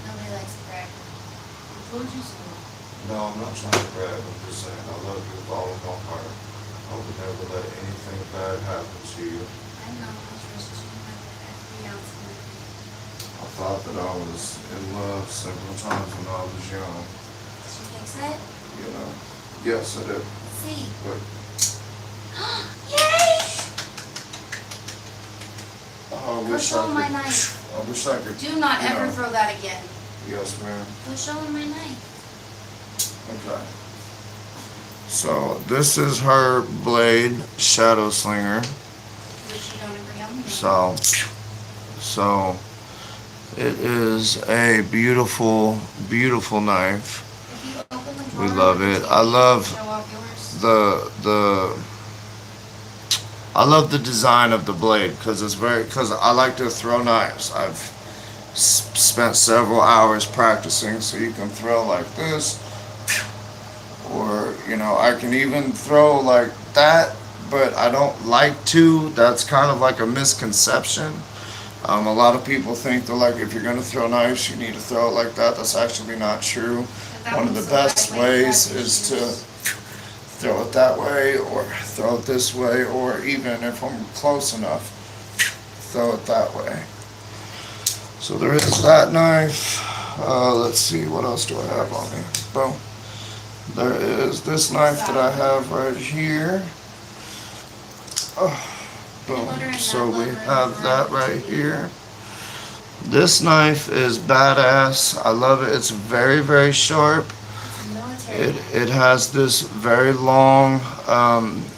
Speaker 2: Nobody likes to brag.
Speaker 3: I told you so.
Speaker 1: No, I'm not trying to brag. I'm just saying I love you with all of my heart. I would never let anything bad happen to you.
Speaker 2: I know I trust you with every ounce of my
Speaker 1: I thought that I was in love several times when I was young.
Speaker 2: She thinks it?
Speaker 1: You know. Yes, I did.
Speaker 2: See.
Speaker 1: But
Speaker 2: Yay!
Speaker 1: I
Speaker 2: Go
Speaker 1: wish
Speaker 2: show
Speaker 1: I
Speaker 2: him my
Speaker 1: could.
Speaker 2: knife.
Speaker 1: I wish I could.
Speaker 2: Do not
Speaker 1: you
Speaker 2: ever
Speaker 1: know.
Speaker 2: throw that again.
Speaker 1: Yes, ma'am.
Speaker 2: Go show him my knife.
Speaker 1: Okay. So this is her blade, Shadow Slinger.
Speaker 2: Which you don't agree on. Maybe.
Speaker 1: So it is a beautiful, beautiful knife.
Speaker 2: If you open the
Speaker 1: We
Speaker 2: drawer
Speaker 1: love
Speaker 2: under the
Speaker 1: it.
Speaker 2: TV,
Speaker 1: I love
Speaker 2: show off yours.
Speaker 1: I love the design of the blade because I like to throw knives. I've spent several hours practicing, so you can throw like this, or I can even throw like that, but I don't like to. That's kind of like a misconception. A lot of people think that like if you're gonna throw knives, you need to throw it like that. That's actually not true.
Speaker 2: That
Speaker 1: One of
Speaker 2: one's
Speaker 1: the
Speaker 2: the right
Speaker 1: best
Speaker 2: way,
Speaker 1: ways
Speaker 2: that's
Speaker 1: is to
Speaker 2: issues.
Speaker 1: throw it that way, or throw it this way, or even if I'm close enough, throw it that way. So there is that knife. Let's see, what else do I have on me? Boom. There is this knife that I have right here. Oh, boom. So we have that right here. This knife is badass. I love it. It's very, very sharp.
Speaker 2: It's a military.
Speaker 1: It has this very long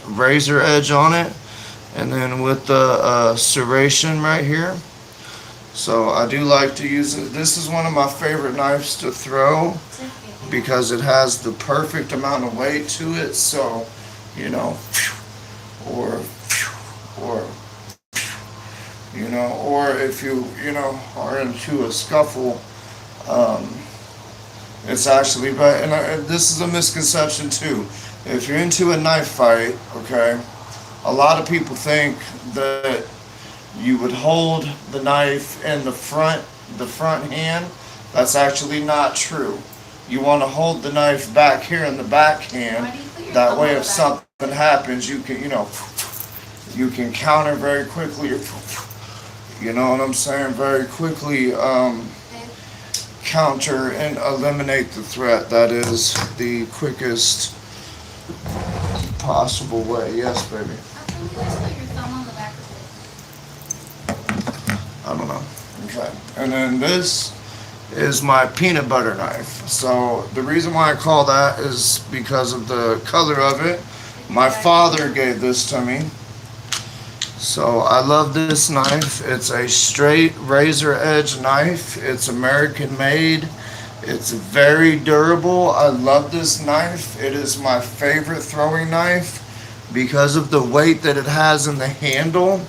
Speaker 1: razor edge on it, and then with the serration right here. So I do like to use it. This is one of my favorite knives to throw because it has the perfect amount of weight to it. So, or or if you are into a scuffle, it's actually, but this is a misconception too. If you're into a knife fight, okay, a lot of people think that you would hold the knife in the front hand. That's actually not true. You want to hold the knife back here in the back hand.
Speaker 2: Why do you put your
Speaker 1: That
Speaker 2: thumb
Speaker 1: way,
Speaker 2: on
Speaker 1: if
Speaker 2: the back?
Speaker 1: something happens, you can, you can counter very quickly. You know what I'm saying? Very quickly
Speaker 2: Okay.
Speaker 1: counter and eliminate the threat. That is the quickest possible way. Yes, baby.
Speaker 2: How come you guys put your thumb on the back of it?
Speaker 1: I don't know. Okay. And then this is my peanut butter knife. So the reason why I call that is because of the color of it. My father gave this to me. So I love this knife. It's a straight razor edge knife. It's American made. It's very durable. I love this knife. It is my favorite throwing knife because of the weight that it has in the handle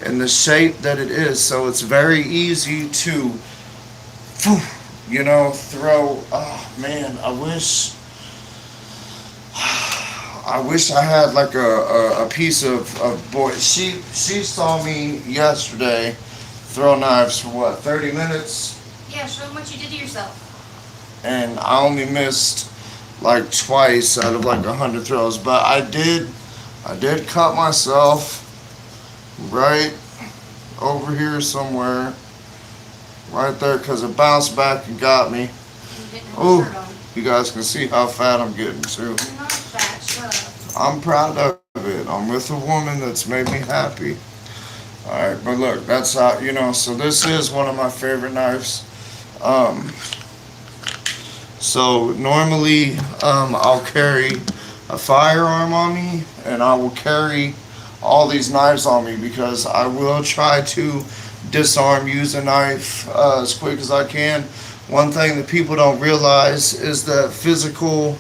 Speaker 1: and the shape that it is. So it's very easy to, throw. Oh man, I wish I had like a piece of boy. She saw me yesterday throw knives for what, 30 minutes?
Speaker 2: Yeah, show them what you did to yourself.
Speaker 1: And I only missed like twice out of like 100 throws. But I did cut myself right over here somewhere. Right there, because it bounced back and got me.
Speaker 2: And you didn't have a
Speaker 1: Oh,
Speaker 2: shirt on.
Speaker 1: you guys can see how fat I'm getting too.
Speaker 2: You're not fat, shut up.
Speaker 1: I'm proud of it. I'm with a woman that's made me happy. Alright, but look, that's how, so this is one of my favorite knives. So normally, I'll carry a firearm on me, and I will carry all these knives on me because I will try to disarm, use a knife as quick as I can. One thing that people don't realize is that physical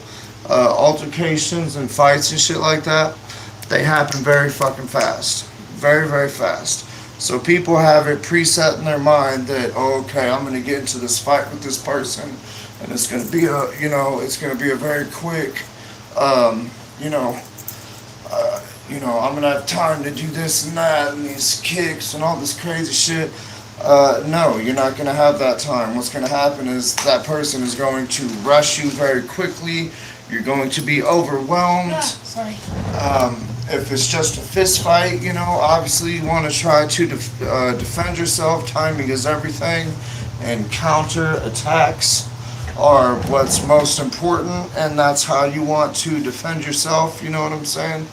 Speaker 1: altercations and fights and shit like that, they happen very fucking fast. Very, very fast. So people have it preset in their mind that, oh, okay, I'm going to get into this fight with this person, and it's going to be a very quick, I'm going to have time to do this and that and these kicks and all this crazy shit. No, you're not going to have that time. What's going to happen is that person is going to rush you very quickly. You're going to be overwhelmed.
Speaker 2: Sorry.
Speaker 1: If it's just a fist fight, obviously you want to try to defend yourself. Timing is everything, and counter attacks are what's most important, and that's how you want to defend yourself. You know what I'm saying?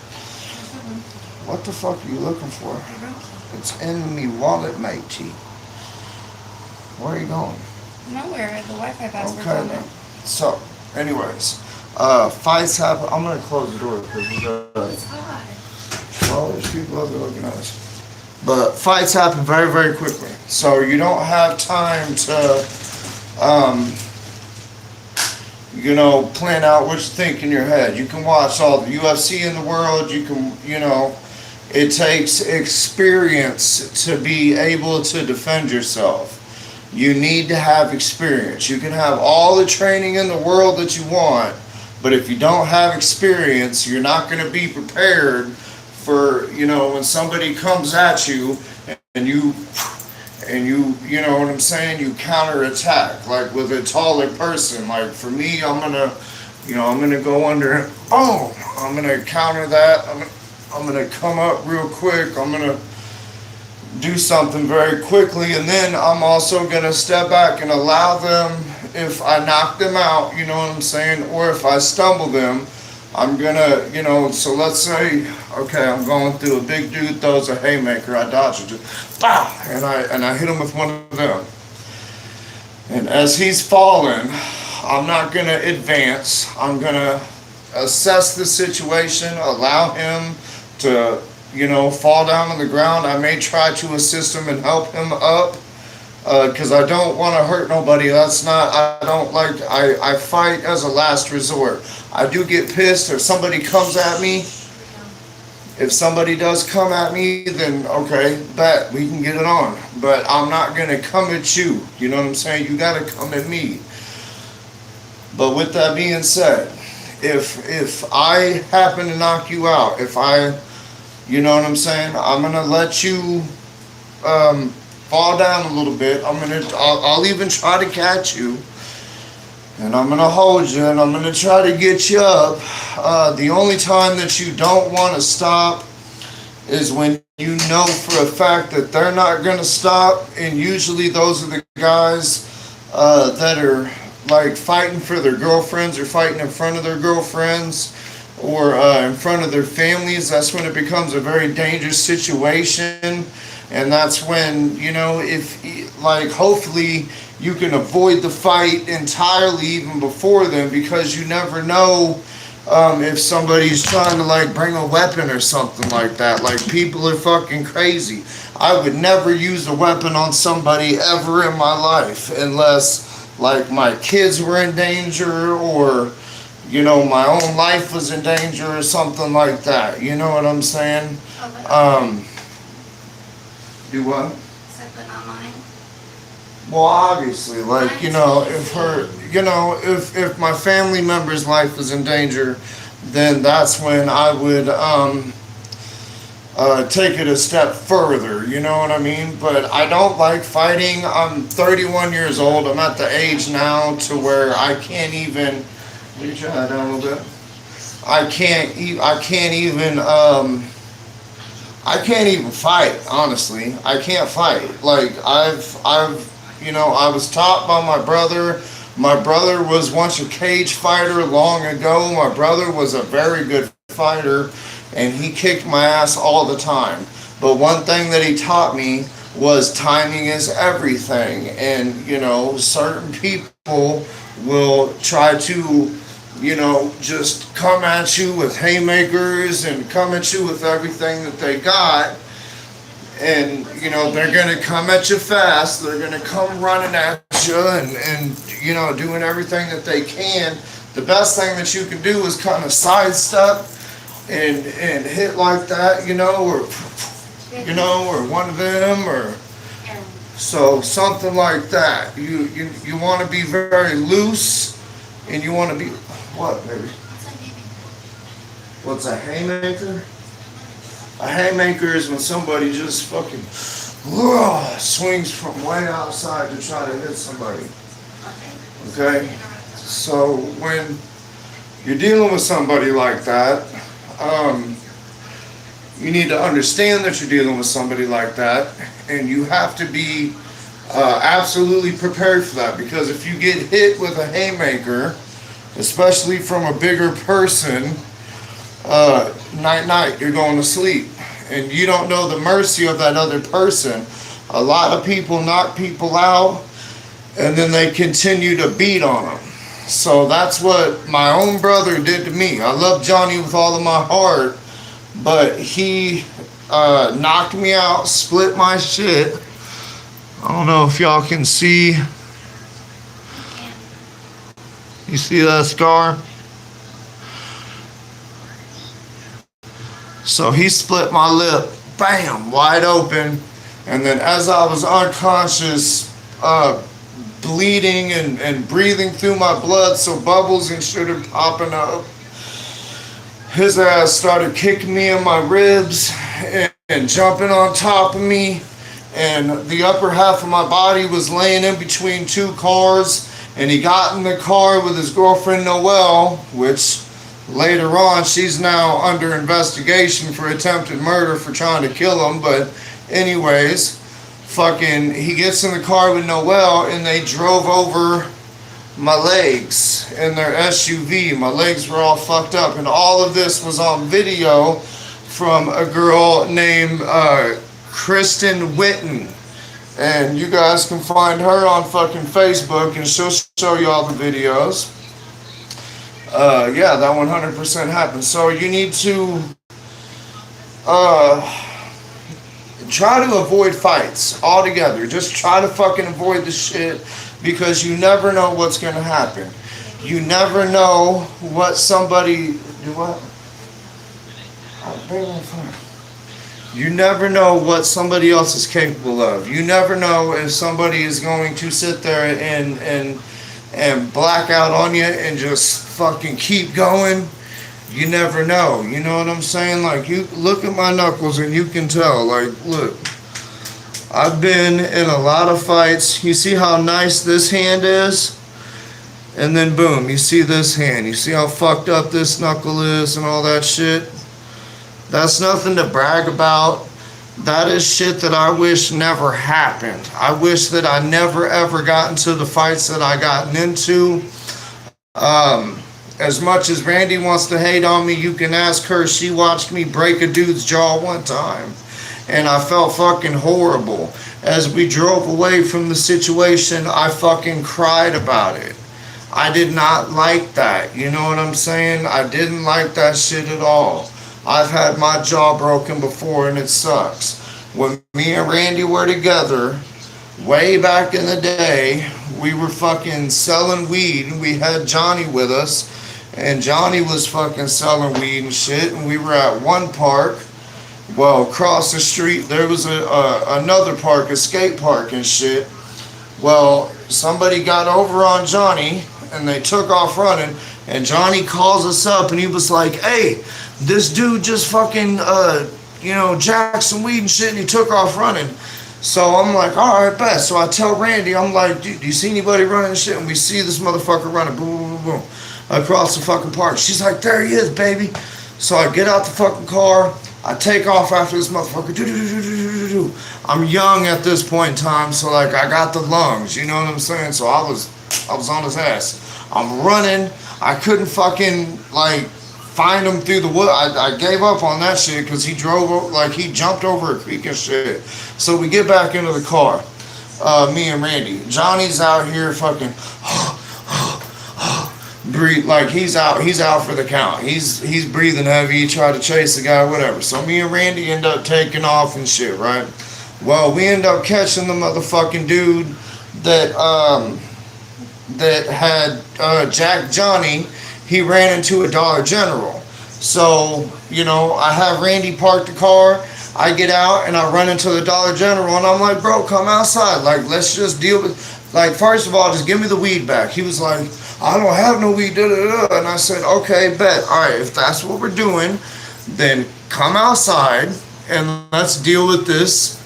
Speaker 1: What the fuck are you looking for? It's in me wallet, matey. Where are you going?
Speaker 2: Nowhere. The Wi-Fi password's
Speaker 1: Okay
Speaker 2: on
Speaker 1: then.
Speaker 2: there.
Speaker 1: So, anyways, fights happen. I'm gonna close the door because we got.
Speaker 2: It's hot.
Speaker 1: Well, there's people out there looking at us. But fights happen very, very quickly. So you don't have time to, plan out what you think in your head. You can watch all the UFC in the world. You can, it takes experience to be able to defend yourself. You need to have experience. You can have all the training in the world that you want, but if you don't have experience, you're not going to be prepared for, when somebody comes at you and you know what I'm saying, you counterattack, like with a taller person. Like for me, I'm gonna go under, boom, I'm gonna counter that, I'm gonna come up real quick, I'm gonna do something very quickly, and then I'm also gonna step back and allow them, if I knock them out, you know what I'm saying, or if I stumble them, I'm gonna, so let's say, okay, I'm going through, a big dude throws a haymaker, I dodge it, just, bah, and I hit him with one of them. And as he's falling, I'm not gonna advance, I'm gonna assess the situation, allow him to, fall down on the ground. I may try to assist him and help him up, because I don't want to hurt nobody. I fight as a last resort. I do get pissed if somebody comes at me. If somebody does come at me, then okay, bet, we can get it on. But I'm not going to come at you. You know what I'm saying? You got to come at me. But with that being said, if I happen to knock you out, you know what I'm saying, I'm going to let you fall down a little bit. I'll even try to catch you. And I'm going to hold you, and I'm going to try to get you up. The only time that you don't want to stop is when you know for a fact that they're not going to stop. And usually those are the guys that are like fighting for their girlfriends, or fighting in front of their girlfriends, or in front of their families. That's when it becomes a very dangerous situation. And that's when, hopefully you can avoid the fight entirely even before then, because you never know if somebody's trying to bring a weapon or something like that. Like, people are fucking crazy. I would never use a weapon on somebody ever in my life unless my kids were in danger, or my own life was in danger or something like that. You know what I'm saying? Do what?
Speaker 2: Except but not mine.
Speaker 1: Well, obviously, if my family member's life is in danger, then that's when I would take it a step further, you know what I mean? But I don't like fighting. I'm 31 years old. I'm at the age now to where I can't even, reach your head down a little bit. I can't even fight, honestly. I can't fight. I was taught by my brother. My brother was once a cage fighter long ago. My brother was a very good fighter, and he kicked my ass all the time. But one thing that he taught me was timing is everything. And, certain people will try to, just come at you with haymakers and come at you with everything that they got. And, they're going to come at you fast. They're going to come running at you and doing everything that they can. The best thing that you can do is kind of sidestep and hit like that, or one of them, or so something like that. You want to be very loose, and you want to be, what, baby? What's a haymaker? A haymaker is when somebody just fucking swings from way outside to try to hit somebody. Okay? So when you're dealing with somebody like that, you need to understand that you're dealing with somebody like that, and you have to be absolutely prepared for that, because if you get hit with a haymaker, especially from a bigger person, night, you're going to sleep. And you don't know the mercy of that other person. A lot of people knock people out, and then they continue to beat on them. So that's what my own brother did to me. I love Johnny with all of my heart, but he knocked me out, split my shit. I don't know if y'all can see. You see that scar? So he split my lip, bam, wide open. And then as I was unconscious, bleeding and breathing through my blood, so bubbles and shit are popping up, his ass started kicking me in my ribs and jumping on top of me. And the upper half of my body was laying in between two cars. And he got in the car with his girlfriend Noelle, which later on she's now under investigation for attempted murder for trying to kill him. But anyways, fucking he gets in the car with Noelle, and they drove over my legs in their SUV. My legs were all fucked up, and all of this was on video from a girl named Kristen Witten. And you guys can find her on fucking Facebook, and she'll show you all the videos. Yeah, that 100% happened. So you need to try to avoid fights altogether. Just try to fucking avoid the shit, because you never know what's gonna happen. You never know what somebody do. What? You never know what somebody else is capable of. You never know if somebody is going to sit there and black out on you and just fucking keep going. You never know. You know what I'm saying? Like, you look at my knuckles and you can tell. Like, look, I've been in a lot of fights. You see how nice this hand is? And then boom, you see this hand. You see how fucked up this knuckle is and all that shit? That's nothing to brag about. That is shit that I wish never happened. I wish that I never ever got into the fights that I gotten into. As much as Randy wants to hate on me, you can ask her. She watched me break a dude's jaw one time, and I felt fucking horrible. As we drove away from the situation, I fucking cried about it. I did not like that. You know what I'm saying? I didn't like that shit at all. I've had my jaw broken before, and it sucks. When me and Randy were together, way back in the day, we were fucking selling weed, and we had Johnny with us, and Johnny was fucking selling weed and shit, and we were at one park. Well, across the street, there was another park, a skate park and shit. Well, somebody got over on Johnny, and they took off running, and Johnny calls us up, and he was like, hey, this dude just fucking, jacked some weed and shit, and he took off running. So I'm like, all right, bet. So I tell Randy, I'm like, dude, do you see anybody running and shit? And we see this motherfucker running, boom, boom, boom, boom, across the fucking park. She's like, there he is, baby. So I get out the fucking car. I take off after this motherfucker. I'm young at this point in time, so like I got the lungs, you know what I'm saying? So I was on his ass. I'm running. I couldn't fucking find him through the wood. I gave up on that shit because he jumped over a creek and shit. So we get back into the car, me and Randy. Johnny's out here fucking breathe, like he's out for the count. He's breathing heavy. He tried to chase the guy, whatever. So me and Randy end up taking off and shit, right? Well, we end up catching the motherfucking dude that had jacked Johnny. He ran into a Dollar General. So, I have Randy park the car. I get out and I run into the Dollar General, and I'm like, bro, come outside. Like, let's just deal with, first of all, just give me the weed back. He was like, I don't have no weed, da da da. And I said, okay, bet. All right, if that's what we're doing, then come outside and let's deal with this,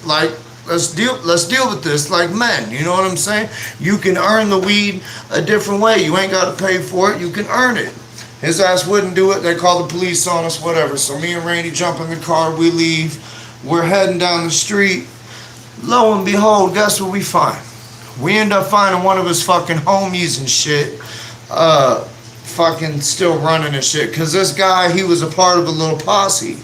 Speaker 1: let's deal with this like men. You know what I'm saying? You can earn the weed a different way. You ain't got to pay for it. You can earn it. His ass wouldn't do it. They called the police on us, whatever. So me and Randy jump in the car. We leave. We're heading down the street. Lo and behold, guess what we find? We end up finding one of his fucking homies and shit. Fucking still running and shit. Cause this guy, he was a part of a little posse.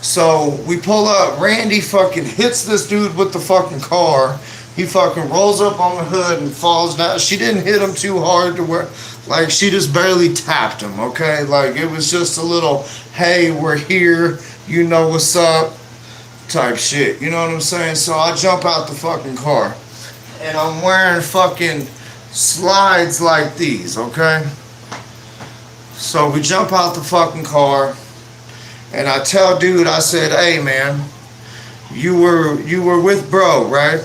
Speaker 1: So we pull up. Randy fucking hits this dude with the fucking car. He fucking rolls up on the hood and falls down. She didn't hit him too hard to where, like, she just barely tapped him, okay? Like, it was just a little, hey, we're here, you know what's up, type shit. You know what I'm saying? So I jump out the fucking car. And I'm wearing fucking slides like these, okay? So we jump out the fucking car. And I tell dude, I said, hey, man, you were with bro, right?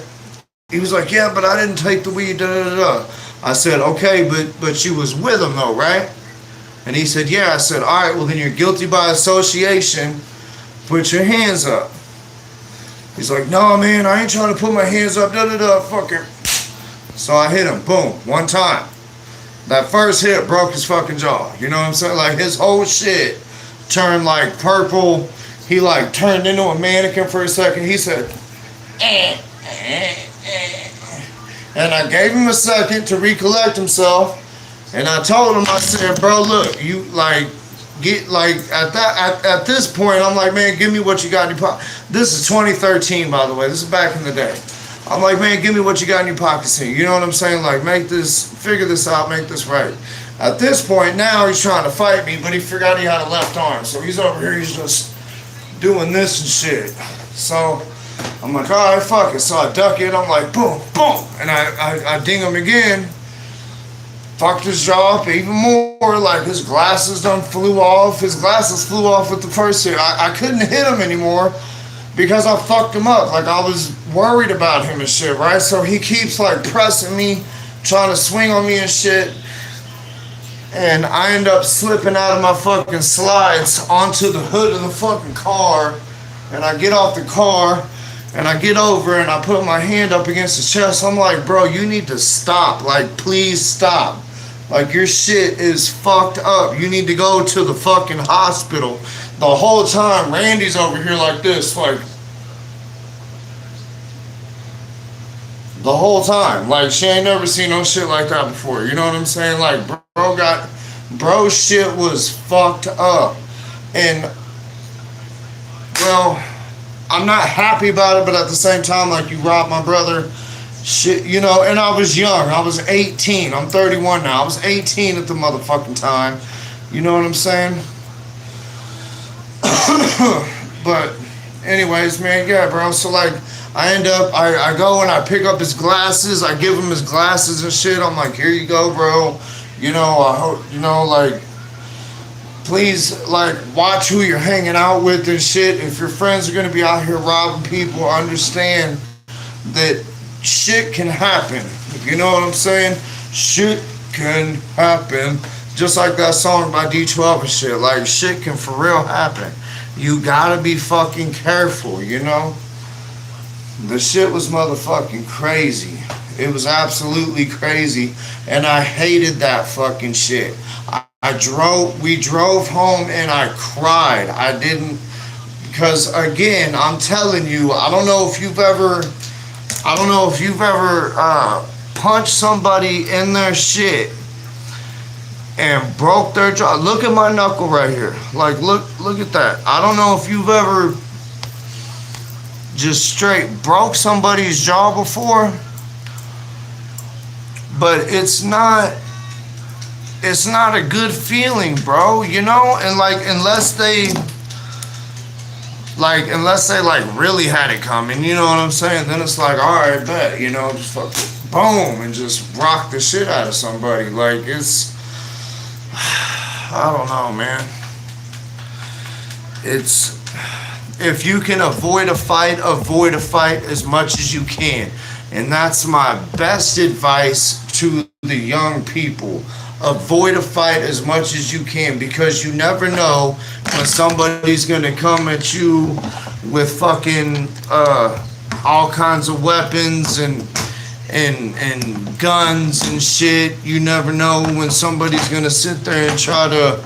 Speaker 1: He was like, yeah, but I didn't take the weed, da da da. I said, okay, but you was with him though, right? And he said, yeah. I said, all right, well then you're guilty by association. Put your hands up. He's like, no, man, I ain't trying to put my hands up, da da da, fucker. So I hit him, boom, one time. That first hit broke his fucking jaw. You know what I'm saying? Like his whole shit turned like purple. He like turned into a mannequin for a second. He said, and I gave him a second to recollect himself. And I told him, I said, bro, look, you like get like at this point, I'm like, man, give me what you got in your pocket. This is 2013, by the way. This is back in the day. I'm like, man, give me what you got in your pockets here. You know what I'm saying? Like, figure this out, make this right. At this point, now he's trying to fight me, but he forgot he had a left arm. So he's over here, he's just doing this and shit. So I'm like, all right, fuck it. So I duck it. I'm like, boom, boom. And I ding him again. Fucked his jaw up even more. Like his glasses done flew off. His glasses flew off with the first hit. I couldn't hit him anymore because I fucked him up. Like I was worried about him and shit, right? So he keeps like pressing me, trying to swing on me and shit. And I end up slipping out of my fucking slides onto the hood of the fucking car. And I get off the car and I get over and I put my hand up against his chest. I'm like, bro, you need to stop. Like, please stop. Like, your shit is fucked up. You need to go to the fucking hospital. The whole time, Randy's over here like this, like, the whole time. Like, she ain't never seen no shit like that before. You know what I'm saying? Like, bro shit was fucked up. And, well, I'm not happy about it, but at the same time, like, you robbed my brother. Shit, you know, and I was young. I was 18. I'm 31 now. I was 18 at the motherfucking time. You know what I'm saying? But, anyways, man, yeah, bro. So, like, I end up, I go and I pick up his glasses. I give him his glasses and shit. I'm like, here you go, bro. You know, I hope, you know, like, please, like, watch who you're hanging out with and shit. If your friends are going to be out here robbing people, understand that shit can happen. You know what I'm saying? Shit can happen. Just like that song by D12 and shit. Like, shit can for real happen. You gotta be fucking careful, you know? The shit was motherfucking crazy. It was absolutely crazy. And I hated that fucking shit. We drove home and I cried. I didn't, because again, I'm telling you, I don't know if you've ever punched somebody in their shit and broke their jaw. Look at my knuckle right here. Like, look at that. I don't know if you've ever just straight broke somebody's jaw before, but it's not a good feeling, bro, you know? And like, unless they really had it coming, you know what I'm saying? Then it's like, all right, bet, you know, just fuck, boom, and just rock the shit out of somebody. Like, it's, I don't know, man. It's, if you can avoid a fight as much as you can. And that's my best advice to the young people. Avoid a fight as much as you can, because you never know when somebody's gonna come at you with fucking all kinds of weapons and guns and shit. You never know when somebody's gonna sit there and try to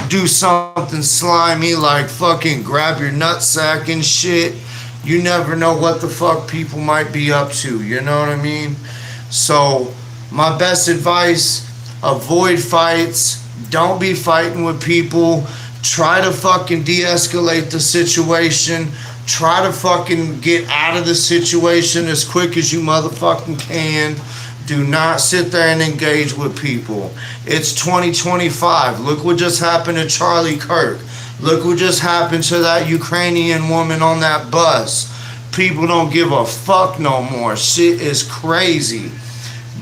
Speaker 1: do something slimy like fucking grab your nutsack and shit. You never know what the fuck people might be up to, you know what I mean? So, my best advice, avoid fights, don't be fighting with people, try to fucking de-escalate the situation, try to fucking get out of the situation as quick as you motherfucking can. Do not sit there and engage with people. It's 2025. Look what just happened to Charlie Kirk. Look what just happened to that Ukrainian woman on that bus. People don't give a fuck no more. Shit is crazy.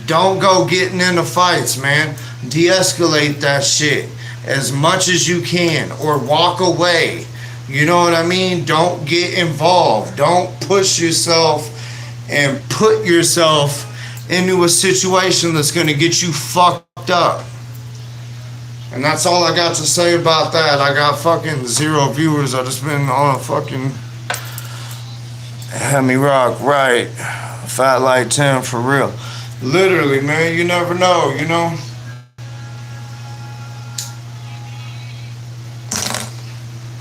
Speaker 1: Don't go getting into fights, man. De-escalate that shit as much as you can or walk away. You know what I mean? Don't get involved. Don't push yourself and put yourself into a situation that's going to get you fucked up. And that's all I got to say about that. I got fucking 0 viewers. I just been on a fucking had me rock right. Fat like Tim for real. Literally, man, you never know, you know?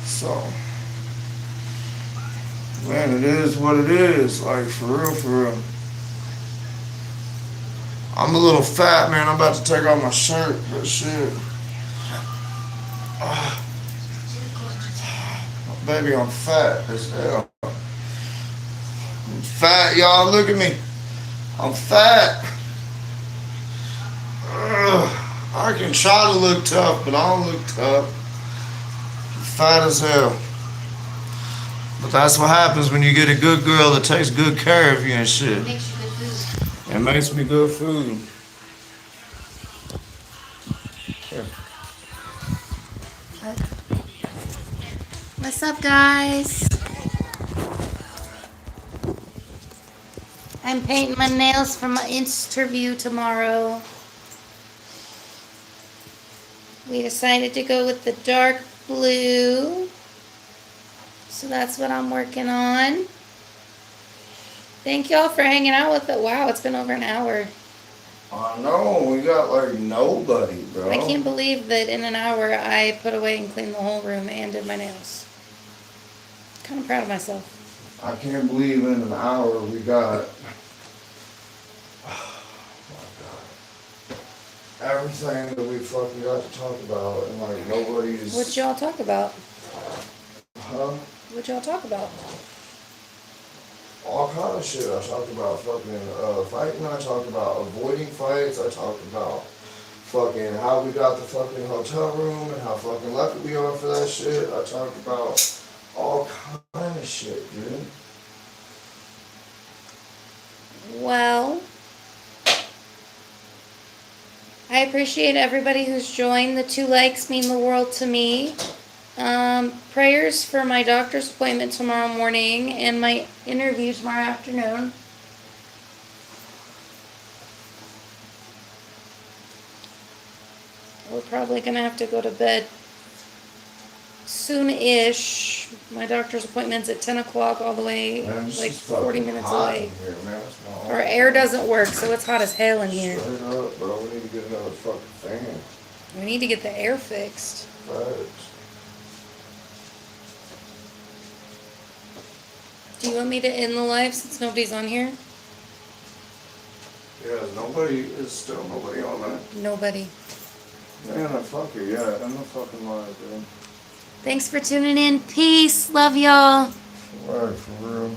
Speaker 1: So, man, it is what it is. Like, for real, for real. I'm a little fat, man. I'm about to take off my shirt, but shit. Baby, I'm fat as hell. I'm fat, y'all. Look at me. I'm fat. I can try to look tough, but I don't look tough. I'm fat as hell. But that's what happens when you get a good girl that takes good care of you and shit.
Speaker 2: It makes you good food.
Speaker 1: It makes me good food. Here.
Speaker 2: What's up, guys? I'm painting my nails for my interview tomorrow. We decided to go with the dark blue. So that's what I'm working on. Thank y'all for hanging out with it. Wow, it's been over an hour.
Speaker 1: I know, we got like nobody, bro.
Speaker 2: I can't believe that in an hour I put away and cleaned the whole room and did my nails. Kind of proud of myself.
Speaker 1: I can't believe in an hour we got, oh my God, everything that we fucking got to talk about, and like nobody's.
Speaker 2: What y'all talk about?
Speaker 1: Huh?
Speaker 2: What y'all talk about?
Speaker 1: All kind of shit. I talked about fucking fighting. I talked about avoiding fights. I talked about fucking how we got the fucking hotel room and how fucking lucky we are for that shit. I talked about all kind of shit, dude.
Speaker 2: Well, I appreciate everybody who's joined. The 2 likes mean the world to me. Prayers for my doctor's appointment tomorrow morning and my interview tomorrow afternoon. We're probably gonna have to go to bed soon-ish. My doctor's appointment's at 10 o'clock all the way,
Speaker 1: Man, it's
Speaker 2: like
Speaker 1: just fucking
Speaker 2: 40 minutes
Speaker 1: hot
Speaker 2: away.
Speaker 1: in here, man. It's not
Speaker 2: Our air doesn't work, so it's hot as hell in here.
Speaker 1: Straight up, bro. We need to get another fucking fan.
Speaker 2: We need to get the air fixed.
Speaker 1: Facts.
Speaker 2: Do you want me to end the live since nobody's on here?
Speaker 1: Yeah, is still nobody on that.
Speaker 2: Nobody.
Speaker 1: Man, fuck it, yeah, I'm not fucking live, dude.
Speaker 2: Thanks for tuning in. Peace. Love y'all.
Speaker 1: Right, for real.